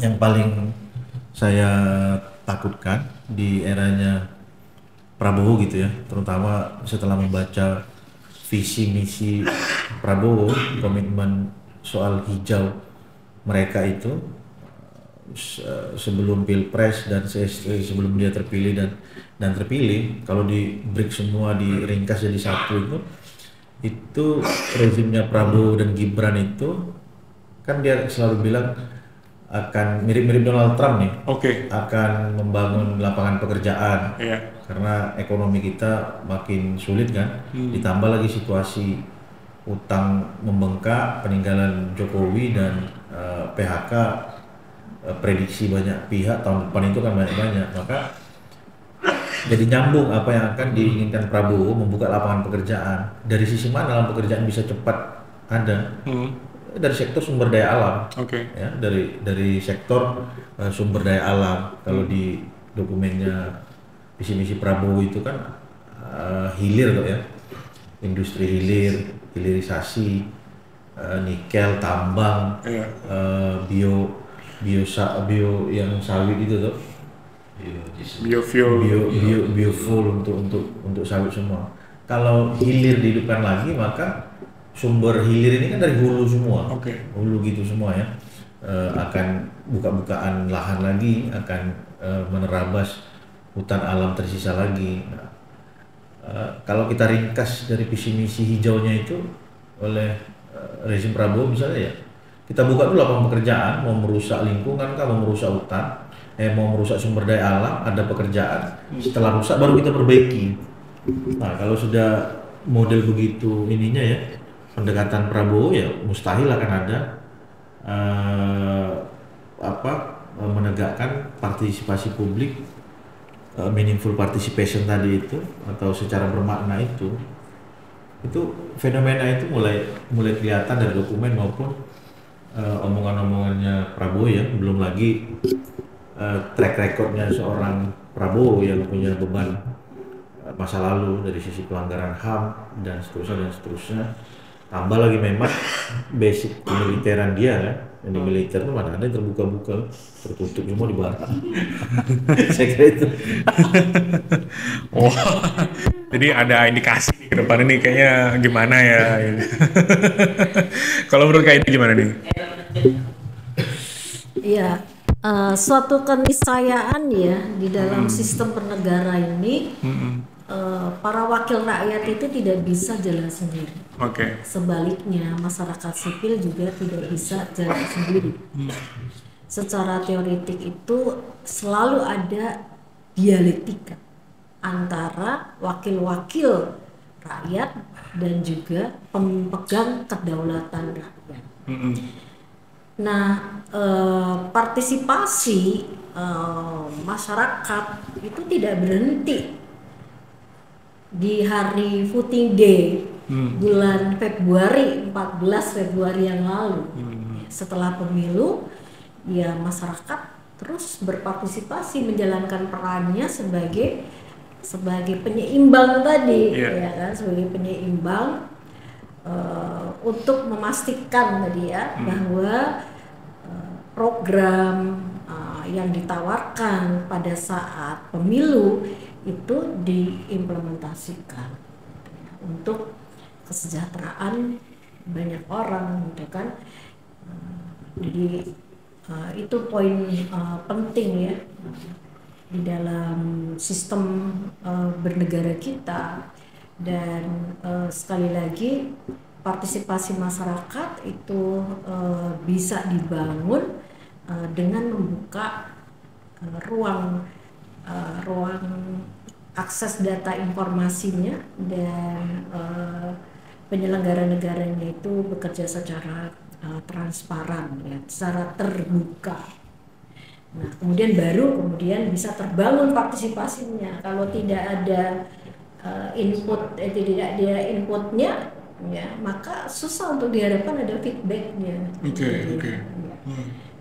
yang paling saya takutkan di eranya Prabowo gitu ya, terutama setelah membaca visi misi Prabowo, komitmen soal hijau mereka itu sebelum Pilpres dan sebelum dia terpilih dan terpilih, kalau di break semua diringkas jadi satu itu rezimnya Prabowo dan Gibran itu kan dia selalu bilang akan mirip-mirip Donald Trump nih, akan membangun lapangan pekerjaan karena ekonomi kita makin sulit kan, ditambah lagi situasi utang membengkak, peninggalan Jokowi dan PHK, prediksi banyak pihak tahun depan itu kan banyak-banyak, maka jadi nyambung apa yang akan diinginkan Prabowo, membuka lapangan pekerjaan. Dari sisi mana lapangan pekerjaan bisa cepat ada? Dari sektor sumber daya alam, ya, dari sektor sumber daya alam. Kalau di dokumennya visi misi Prabowo itu kan hilir kok ya, industri hilir, hilirisasi, nikel, tambang, bio yang sawit itu tuh, biofuel untuk sawit semua. Kalau hilir dihidupkan lagi, maka sumber hilir ini kan dari hulu semua, hulu gitu semua ya, akan buka-bukaan lahan lagi, akan menerabas hutan alam tersisa lagi. Kalau kita ringkas dari visi misi hijaunya itu oleh rezim Prabowo misalnya ya, kita buka dulu lapangan pekerjaan, mau merusak lingkungan kah, mau merusak hutan, mau merusak sumber daya alam, ada pekerjaan, setelah rusak baru kita perbaiki. Nah kalau sudah model begitu ininya ya, pendekatan Prabowo ya mustahil akan ada menegakkan partisipasi publik, meaningful participation tadi itu, atau secara bermakna itu fenomena itu mulai kelihatan dari dokumen maupun omongan-omongannya Prabowo ya, belum lagi track recordnya seorang Prabowo yang punya beban masa lalu dari sisi pelanggaran HAM dan seterusnya. Tambah lagi memang basic militeran dia kan. Yang di militer tuh mana ada yang terbuka-buka, tertutup semua di bawah. Saya kira itu. Oh, jadi ada indikasi nih ke depan ini kayaknya gimana ya? Kalau menurut Kak ini gimana nih? Iya, suatu keniscayaan ya di dalam sistem bernegara ini, para wakil rakyat itu tidak bisa jalan sendiri. Oke. Sebaliknya, masyarakat sipil juga tidak bisa jalan sendiri. Secara teoretik itu selalu ada dialektika antara wakil-wakil rakyat dan juga pemegang kedaulatan rakyat. Nah, partisipasi masyarakat itu tidak berhenti di hari voting day bulan Februari, 14 Februari yang lalu. Setelah pemilu, ya masyarakat terus berpartisipasi menjalankan perannya sebagai penyeimbang tadi, ya kan, sebagai penyeimbang untuk memastikan tadi ya bahwa program yang ditawarkan pada saat pemilu itu diimplementasikan untuk kesejahteraan banyak orang, gitu kan. Jadi itu poin penting ya di dalam sistem bernegara kita. Dan sekali lagi partisipasi masyarakat itu bisa dibangun dengan membuka ruang akses data informasinya, dan penyelenggara negaranya itu bekerja secara transparan ya, secara terbuka. Nah, kemudian bisa terbangun partisipasinya. Kalau tidak ada tidak ada inputnya, ya maka susah untuk diharapkan ada feedbacknya. Oke.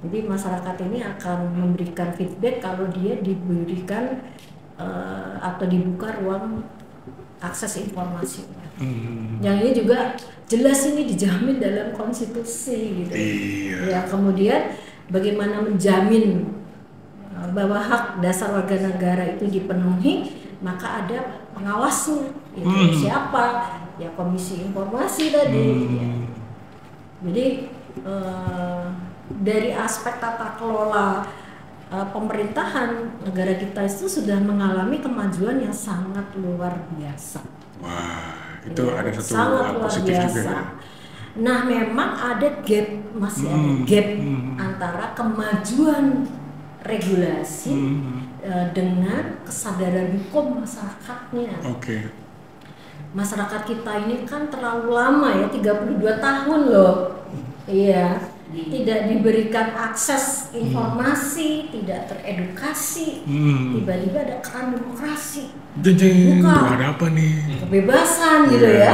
Jadi masyarakat ini akan memberikan feedback kalau dia diberikan atau dibuka ruang akses informasinya. Yang ini juga jelas ini dijamin dalam konstitusi gitu. Ya, kemudian bagaimana menjamin bahwa hak dasar warga negara itu dipenuhi, maka ada pengawasnya. Itu siapa? Ya Komisi Informasi tadi. Ya. Jadi dari aspek tata kelola pemerintahan, negara kita itu sudah mengalami kemajuan yang sangat luar biasa. Wah, itu Ya, ada satu sangat hal luar positif biasa. juga ya. Nah, memang ada gap, masih ada gap antara kemajuan regulasi dengan kesadaran hukum masyarakatnya. Oke. Masyarakat kita ini kan terlalu lama ya, 32 tahun loh. Iya, tidak diberikan akses informasi, tidak teredukasi. Tiba-tiba ada keran demokrasi. Buka. Ada apa nih? Kebebasan gitu ya.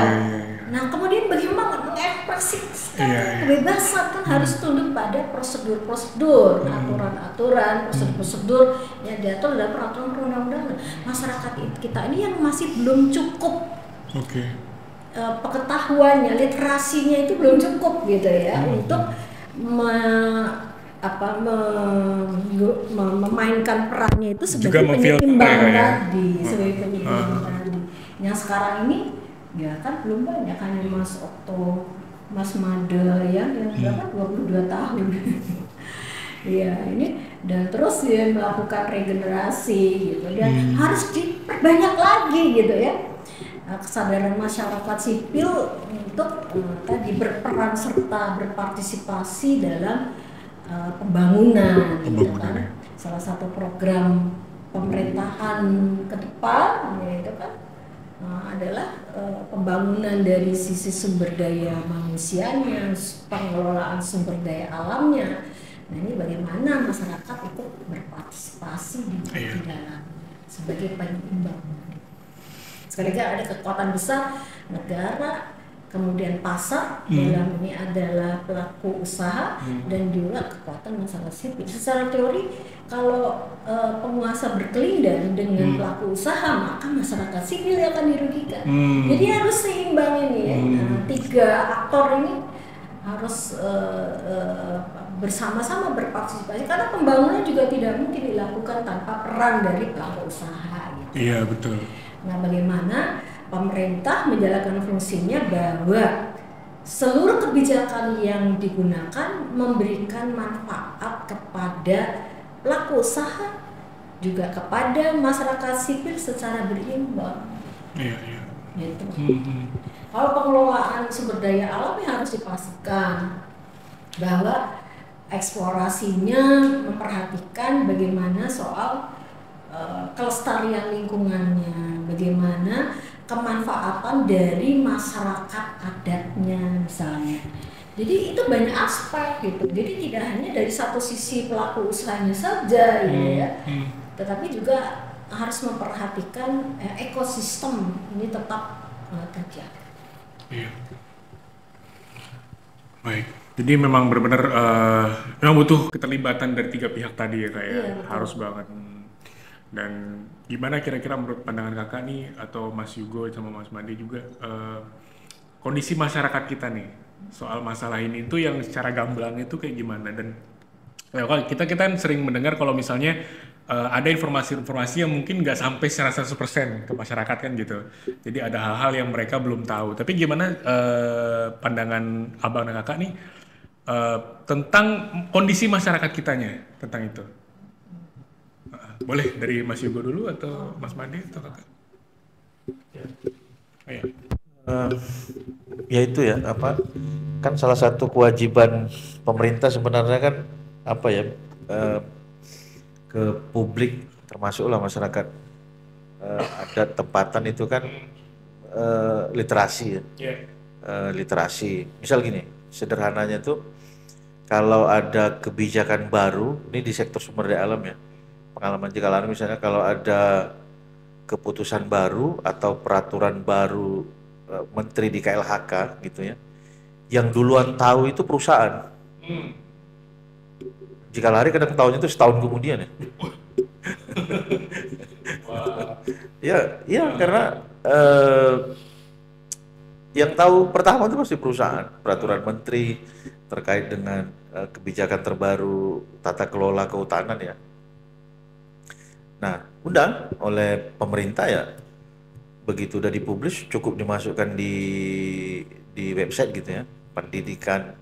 Nah, kemudian bagaimana mengekspresikan kebebasan kan harus tunduk pada prosedur-prosedur, aturan-aturan, prosedur-prosedur yang diatur dalam peraturan perundang-undangan. Masyarakat kita ini yang masih belum cukup pengetahuannya, literasinya itu belum cukup gitu ya untuk memainkan perannya itu sebagai penyeimbang tadi, sebagai penyeimbang tadi. Yang sekarang ini ya kan belum banyak, hanya Mas Okto, Mas Made ya, yang berapa 22 tahun. Iya, ini dan terus dia melakukan regenerasi gitu, dan harus diperbanyak lagi gitu ya. Kesadaran masyarakat sipil untuk tadi berperan serta berpartisipasi dalam pembangunan gitu kan. Salah satu program pemerintahan ke depan yaitu kan adalah pembangunan dari sisi sumber daya manusianya, pengelolaan sumber daya alamnya. Nah, ini bagaimana masyarakat itu berpartisipasi di dalam sebagai penyeimbang. Sekali lagi ada kekuatan besar negara kemudian pasar, dalam ini adalah pelaku usaha, dan juga kekuatan masyarakat sipil. Secara teori, kalau penguasa berkelindan dengan pelaku usaha, maka masyarakat sipil yang akan dirugikan. Jadi harus seimbang ini ya. Nah, 3 aktor ini harus bersama-sama berpartisipasi, karena pembangunan juga tidak mungkin dilakukan tanpa peran dari pelaku usaha. Gitu. Iya, betul. Nah, bagaimana pemerintah menjalankan fungsinya bahwa seluruh kebijakan yang digunakan memberikan manfaat kepada pelaku usaha, juga kepada masyarakat sipil secara berimbang. Iya. Gitu. Kalau pengelolaan sumber daya alam harus dipastikan bahwa eksplorasinya memperhatikan bagaimana soal kelestarian lingkungannya, bagaimana kemanfaatan dari masyarakat adatnya misalnya. Jadi itu banyak aspek gitu. Jadi tidak hanya dari satu sisi pelaku usahanya saja ya, tetapi juga harus memperhatikan ekosistem ini tetap terjaga. Iya. Baik. Jadi memang benar-benar memang butuh keterlibatan dari 3 pihak tadi ya Kak ya. Iya, Harus banget. Dan gimana kira-kira menurut pandangan Kakak nih atau Mas Yugo sama Mas Made juga kondisi masyarakat kita nih soal masalah ini tuh yang secara gamblang itu kayak gimana? Dan kita kan sering mendengar kalau misalnya ada informasi-informasi yang mungkin nggak sampai secara 100% ke masyarakat kan gitu. Jadi ada hal-hal yang mereka belum tahu. Tapi gimana pandangan Abang dan Kakak nih tentang kondisi masyarakat kitanya tentang itu? Boleh dari Mas Yugo dulu atau Mas Made atau Kakak? Ya itu ya, kan salah satu kewajiban pemerintah sebenarnya kan ke publik, termasuklah masyarakat adat tempatan itu kan literasi ya. Literasi. Misal gini, sederhananya tuh kalau ada kebijakan baru, ini di sektor sumber daya alam ya, pengalaman Cikalani misalnya, kalau ada keputusan baru atau peraturan baru menteri di KLHK gitu ya, yang duluan tahu itu perusahaan. Jika lari kadang tahunya itu setahun kemudian ya. Ya karena yang tahu pertama itu pasti perusahaan, peraturan menteri terkait dengan kebijakan terbaru tata kelola kehutanan ya. Nah, undang oleh pemerintah ya, begitu udah dipublish cukup dimasukkan di website gitu ya, pendidikan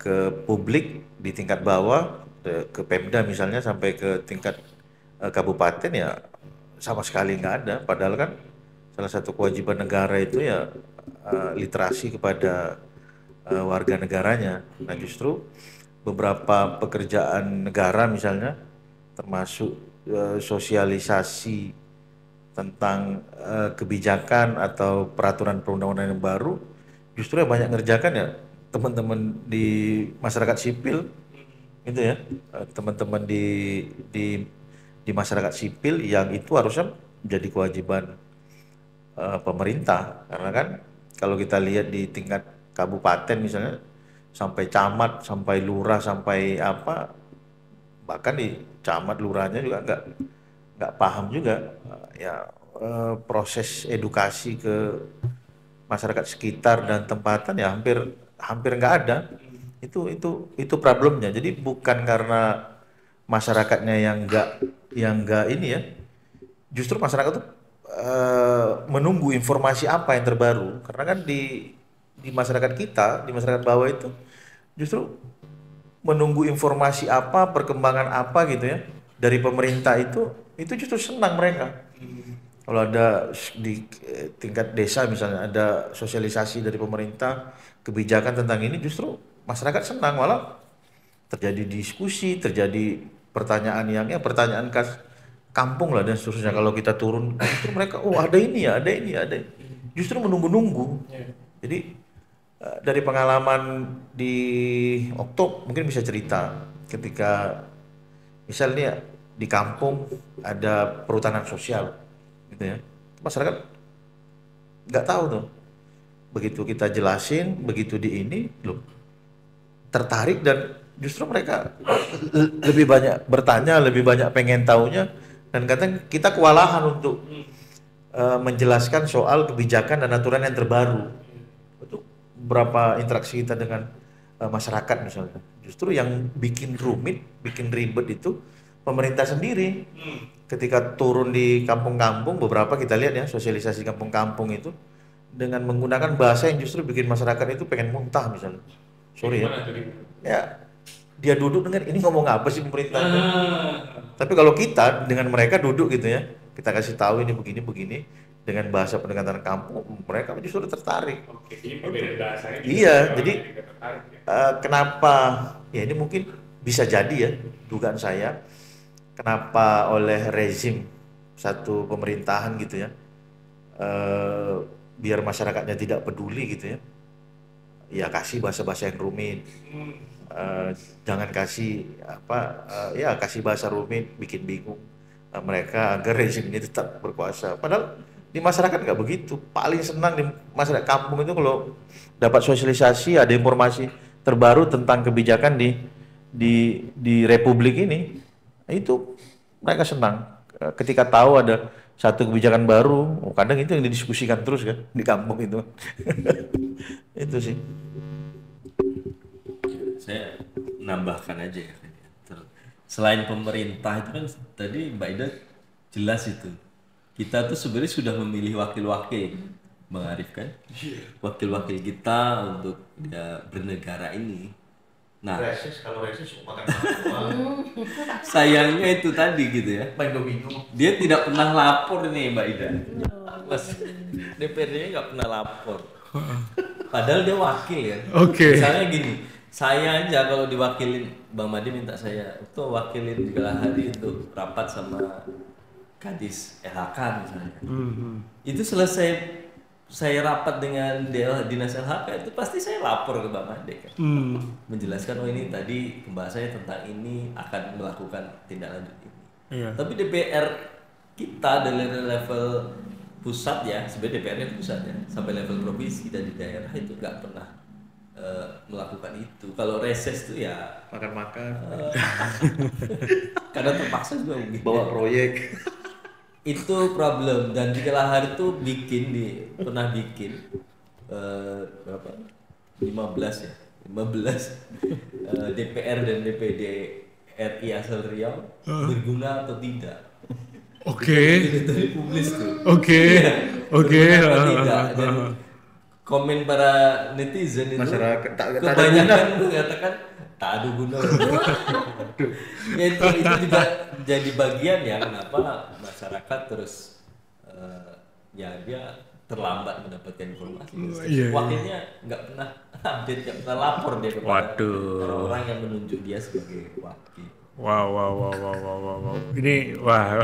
ke publik di tingkat bawah, ke Pemda misalnya sampai ke tingkat kabupaten ya sama sekali nggak ada. Padahal kan salah satu kewajiban negara itu ya literasi kepada warga negaranya. Nah justru beberapa pekerjaan negara misalnya termasuk sosialisasi tentang kebijakan atau peraturan perundang-undangan yang baru, justru yang banyak ngerjakan ya teman-teman di masyarakat sipil gitu ya, teman-teman di masyarakat sipil yang itu harusnya menjadi kewajiban pemerintah. Karena kan kalau kita lihat di tingkat kabupaten misalnya sampai camat, sampai lurah, sampai apa, bahkan di camat lurahnya juga nggak paham juga proses edukasi ke masyarakat sekitar dan tempatan ya hampir nggak ada. Itu problemnya. Jadi bukan karena masyarakatnya yang nggak ini ya, justru masyarakat tuh menunggu informasi apa yang terbaru. Karena kan di masyarakat kita, di masyarakat bawah itu justru menunggu informasi apa, perkembangan apa gitu ya dari pemerintah itu justru senang mereka. Kalau ada di tingkat desa misalnya ada sosialisasi dari pemerintah kebijakan tentang ini, justru masyarakat senang, malah terjadi diskusi, terjadi pertanyaan pertanyaan khas kampung lah dan seterusnya. Kalau kita turun, justru mereka ada ini. Justru menunggu-nunggu. Jadi dari pengalaman di Oktob mungkin bisa cerita ketika misalnya di kampung ada perhutanan sosial gitu ya, masyarakat nggak tahu tuh begitu kita jelasin, begitu di ini, loh, tertarik dan justru mereka lebih banyak bertanya, lebih banyak pengen taunya, dan kadang kita kewalahan untuk menjelaskan soal kebijakan dan aturan yang terbaru. Itu berapa interaksi kita dengan masyarakat misalnya. Justru yang bikin rumit, bikin ribet itu pemerintah sendiri. Ketika turun di kampung-kampung, beberapa kita lihat ya sosialisasi kampung-kampung itu dengan menggunakan bahasa yang justru bikin masyarakat itu pengen muntah misalnya. Sorry ya. Ya, dia duduk dengan ini ngomong apa sih pemerintah? Tapi kalau kita dengan mereka duduk gitu ya, kita kasih tahu ini begini dengan bahasa pendekatan kampung, mereka justru tertarik. Oke, jadi perbedaan bahasanya. Iya, jadi kenapa? Ya ini mungkin bisa jadi ya, dugaan saya, kenapa oleh rezim satu pemerintahan gitu ya, biar masyarakatnya tidak peduli gitu ya. Ya kasih bahasa-bahasa yang rumit. Jangan kasih ya kasih bahasa rumit bikin bingung mereka agar rezim ini tetap berkuasa. Padahal di masyarakat nggak begitu. Paling senang di masyarakat kampung itu kalau dapat sosialisasi, ada informasi terbaru tentang kebijakan di republik ini, itu mereka senang. Ketika tahu ada satu kebijakan baru, kadang itu yang didiskusikan terus kan di kampung itu. Itu sih. Saya nambahkan aja ya. Selain pemerintah itu kan tadi Mbak Ida jelas itu. Kita tuh sebenarnya sudah memilih wakil-wakil, Bang Arif kan? Wakil-wakil kita untuk ya, bernegara ini. Nah, kalau reses makan sayangnya itu tadi gitu ya. main domino. Dia tidak pernah lapor nih Mbak Ida. Mas DPRD-nya nggak pernah lapor. Padahal dia wakil ya. Oke. Misalnya gini, saya aja kalau diwakilin Bang Madi minta saya untuk wakilin di Kalahari untuk rapat sama Kadis LHK misalnya. Itu selesai saya rapat dengan Dinas LHK itu pasti saya lapor ke Bang Made kan. Menjelaskan oh ini tadi pembahasannya tentang ini akan melakukan tindak lanjut ini. Iya. Tapi DPR kita dari level pusat ya, sebenarnya DPR-nya pusat ya, sampai level provinsi dan di daerah itu nggak pernah melakukan itu. Kalau reses tuh ya Makan-makan. karena terpaksa juga mungkin. Bawa proyek. Itu problem. Dan di Kalahari tuh pernah bikin berapa? 15 ya. 15 DPR dan DPD RI asal Riau berguna atau tidak. Oke. Itu dari publis tuh. Oke. Berguna atau tidak. Dan komen para netizen itu Masyarakat tak ada kebanyakan mengatakan tak ada guna. Ya itu juga jadi bagian ya kenapa masyarakat terus ya dia terlambat mendapatkan informasi. Iya. Wakilnya nggak pernah update, nggak pernah lapor dia kepada orang-orang yang menunjuk dia sebagai wakil. Wow. Ini wah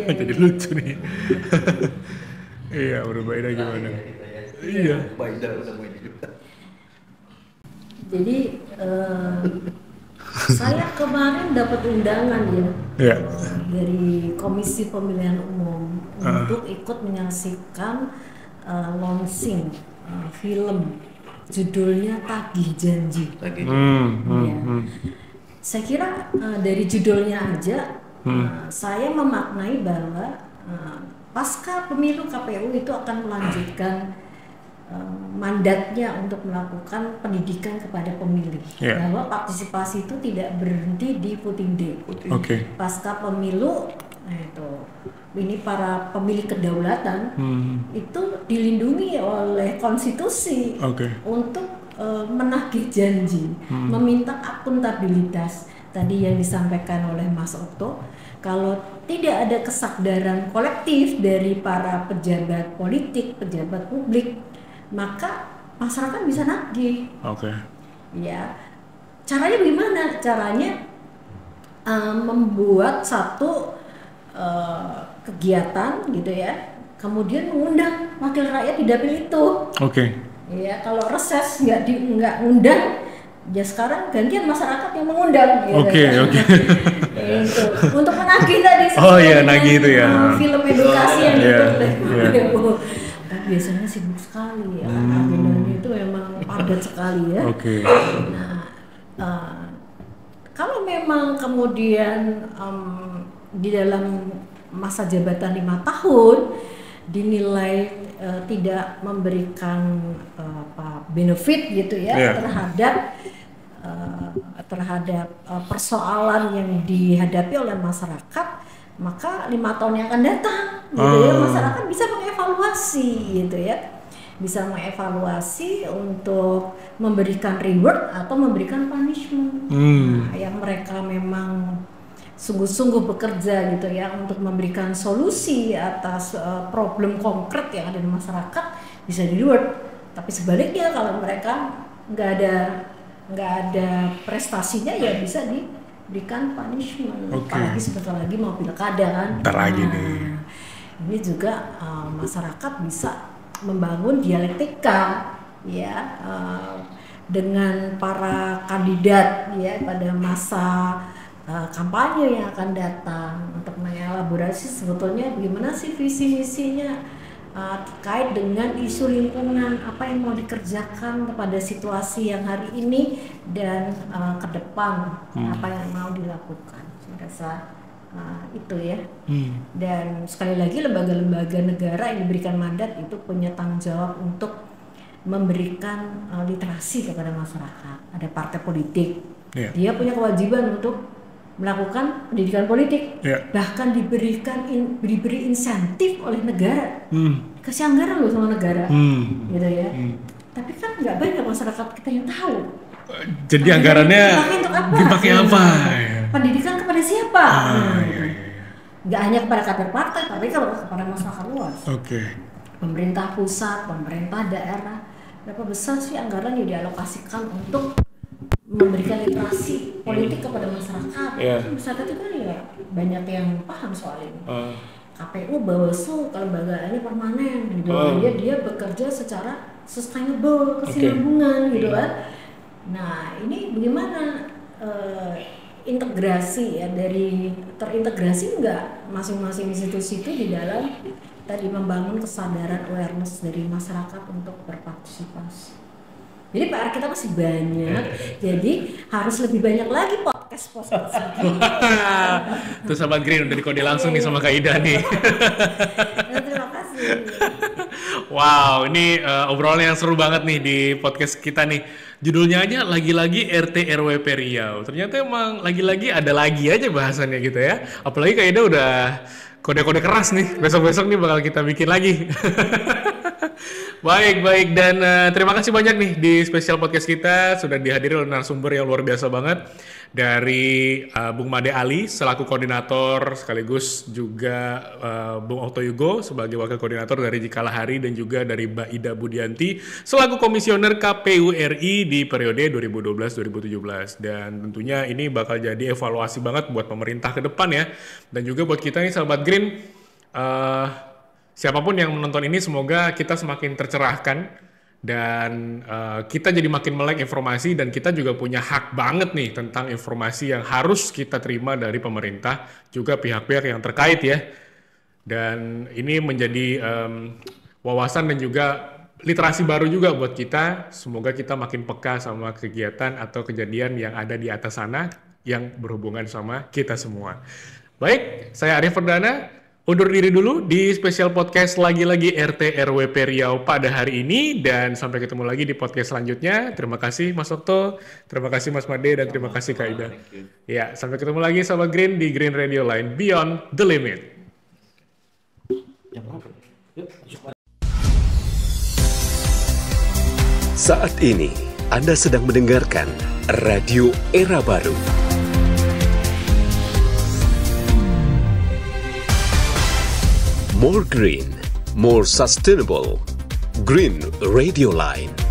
jadi lucu nih. Iya, menurut Mbak Ida gimana? Iya. Baik dah udah mau ini juga. Jadi saya kemarin dapat undangan ya Iya. dari Komisi Pemilihan Umum untuk ikut menyaksikan launching film judulnya Tagih Janji. Ya. Saya kira dari judulnya aja saya memaknai bahwa pasca pemilu KPU itu akan melanjutkan mandatnya untuk melakukan pendidikan kepada pemilih, bahwa partisipasi itu tidak berhenti di voting day. Pasca pemilu ini para pemilih kedaulatan itu dilindungi oleh konstitusi untuk menagih janji, meminta akuntabilitas. Tadi yang disampaikan oleh Mas Otto, kalau tidak ada kesadaran kolektif dari para pejabat politik, pejabat publik, maka masyarakat bisa nagih. Ya, caranya bagaimana? Caranya membuat satu kegiatan gitu ya, kemudian mengundang wakil rakyat di dapil itu. Ya, kalau reses nggak undang, ya sekarang gantian masyarakat yang mengundang. Gitu. Untuk menagih tadi. Nagih itu ya. Film edukasi yang dibuat oleh biasanya sibuk sekali ya, agendanya itu memang padat sekali ya. Oke. Nah, kalau memang kemudian di dalam masa jabatan 5 tahun dinilai tidak memberikan benefit gitu ya terhadap persoalan yang dihadapi oleh masyarakat, maka 5 tahun yang akan datang gitu ya, masyarakat bisa mengevaluasi gitu ya, bisa mengevaluasi untuk memberikan reward atau memberikan punishment. Nah, yang mereka memang sungguh-sungguh bekerja gitu ya untuk memberikan solusi atas problem konkret yang ada di masyarakat bisa di reward, tapi sebaliknya kalau mereka nggak ada prestasinya ya bisa diberikan punishment. Apalagi sebentar lagi mau pilkada kan. Bentar lagi nih. Ini juga masyarakat bisa membangun dialektika ya dengan para kandidat ya pada masa kampanye yang akan datang untuk mengelaborasi sebetulnya bagaimana sih visi misinya terkait dengan isu lingkungan, apa yang mau dikerjakan kepada situasi yang hari ini dan ke depan apa yang mau dilakukan. Saya rasa itu ya. Dan sekali lagi lembaga-lembaga negara yang diberikan mandat itu punya tanggung jawab untuk memberikan literasi kepada masyarakat. Ada partai politik, dia punya kewajiban untuk melakukan pendidikan politik, bahkan diberi insentif oleh negara, kasih anggaran loh sama negara, gitu ya. Tapi kan nggak banyak masyarakat kita yang tahu. Jadi anggarannya dipakai apa? Pendidikan kepada siapa? Nggak hanya kepada kader partai, tapi kalau kepada masyarakat luas. Pemerintah pusat, pemerintah daerah, berapa besar sih anggaran yang dialokasikan untuk memberikan literasi politik kepada masyarakat. Masyarakat itu kan ya banyak yang paham soal ini. KPU, Bawaslu, kelembagaannya permanen gitu. Dia bekerja secara sustainable, kesinambungan gitu kan. Nah, ini bagaimana integrasi ya, dari terintegrasi enggak masing-masing institusi itu di dalam tadi membangun kesadaran awareness dari masyarakat untuk berpartisipasi. Jadi PR kita masih banyak, jadi harus lebih banyak lagi podcast. Tuh Sahabat Green udah dikode langsung nih sama Kak Ida nih. Terima kasih. Wow, ini obrolan yang seru banget nih di podcast kita nih. Judulnya aja lagi-lagi RT RWP Riau. Ternyata emang lagi-lagi ada lagi aja bahasannya gitu ya. Apalagi Kak Ida udah kode-kode keras nih. Besok-besok nih bakal kita bikin lagi. Baik, dan terima kasih banyak nih di spesial podcast kita sudah dihadiri oleh narasumber yang luar biasa banget dari Bung Made Ali selaku koordinator sekaligus juga Bung Okto Yugo sebagai wakil koordinator dari Jikalahari dan juga dari Mbak Ida Budianti selaku komisioner KPU RI di periode 2012-2017 dan tentunya ini bakal jadi evaluasi banget buat pemerintah ke depan ya dan juga buat kita nih Sahabat Green. Siapapun yang menonton ini semoga kita semakin tercerahkan dan kita jadi makin melek informasi dan kita juga punya hak banget nih tentang informasi yang harus kita terima dari pemerintah juga pihak-pihak yang terkait ya. Dan ini menjadi wawasan dan juga literasi baru juga buat kita. Semoga kita makin peka sama kegiatan atau kejadian yang ada di atas sana yang berhubungan sama kita semua. Baik, saya Arif Perdana. Undur diri dulu di spesial podcast lagi-lagi RT RWP Riau pada hari ini dan sampai ketemu lagi di podcast selanjutnya. Terima kasih Mas Okto, terima kasih Mas Made dan terima kasih Kak Ida. Ya, sampai ketemu lagi Sahabat Green di Green Radio Line Beyond the Limit. Saat ini Anda sedang mendengarkan Radio Era Baru. More green, more sustainable. Green Radio Line.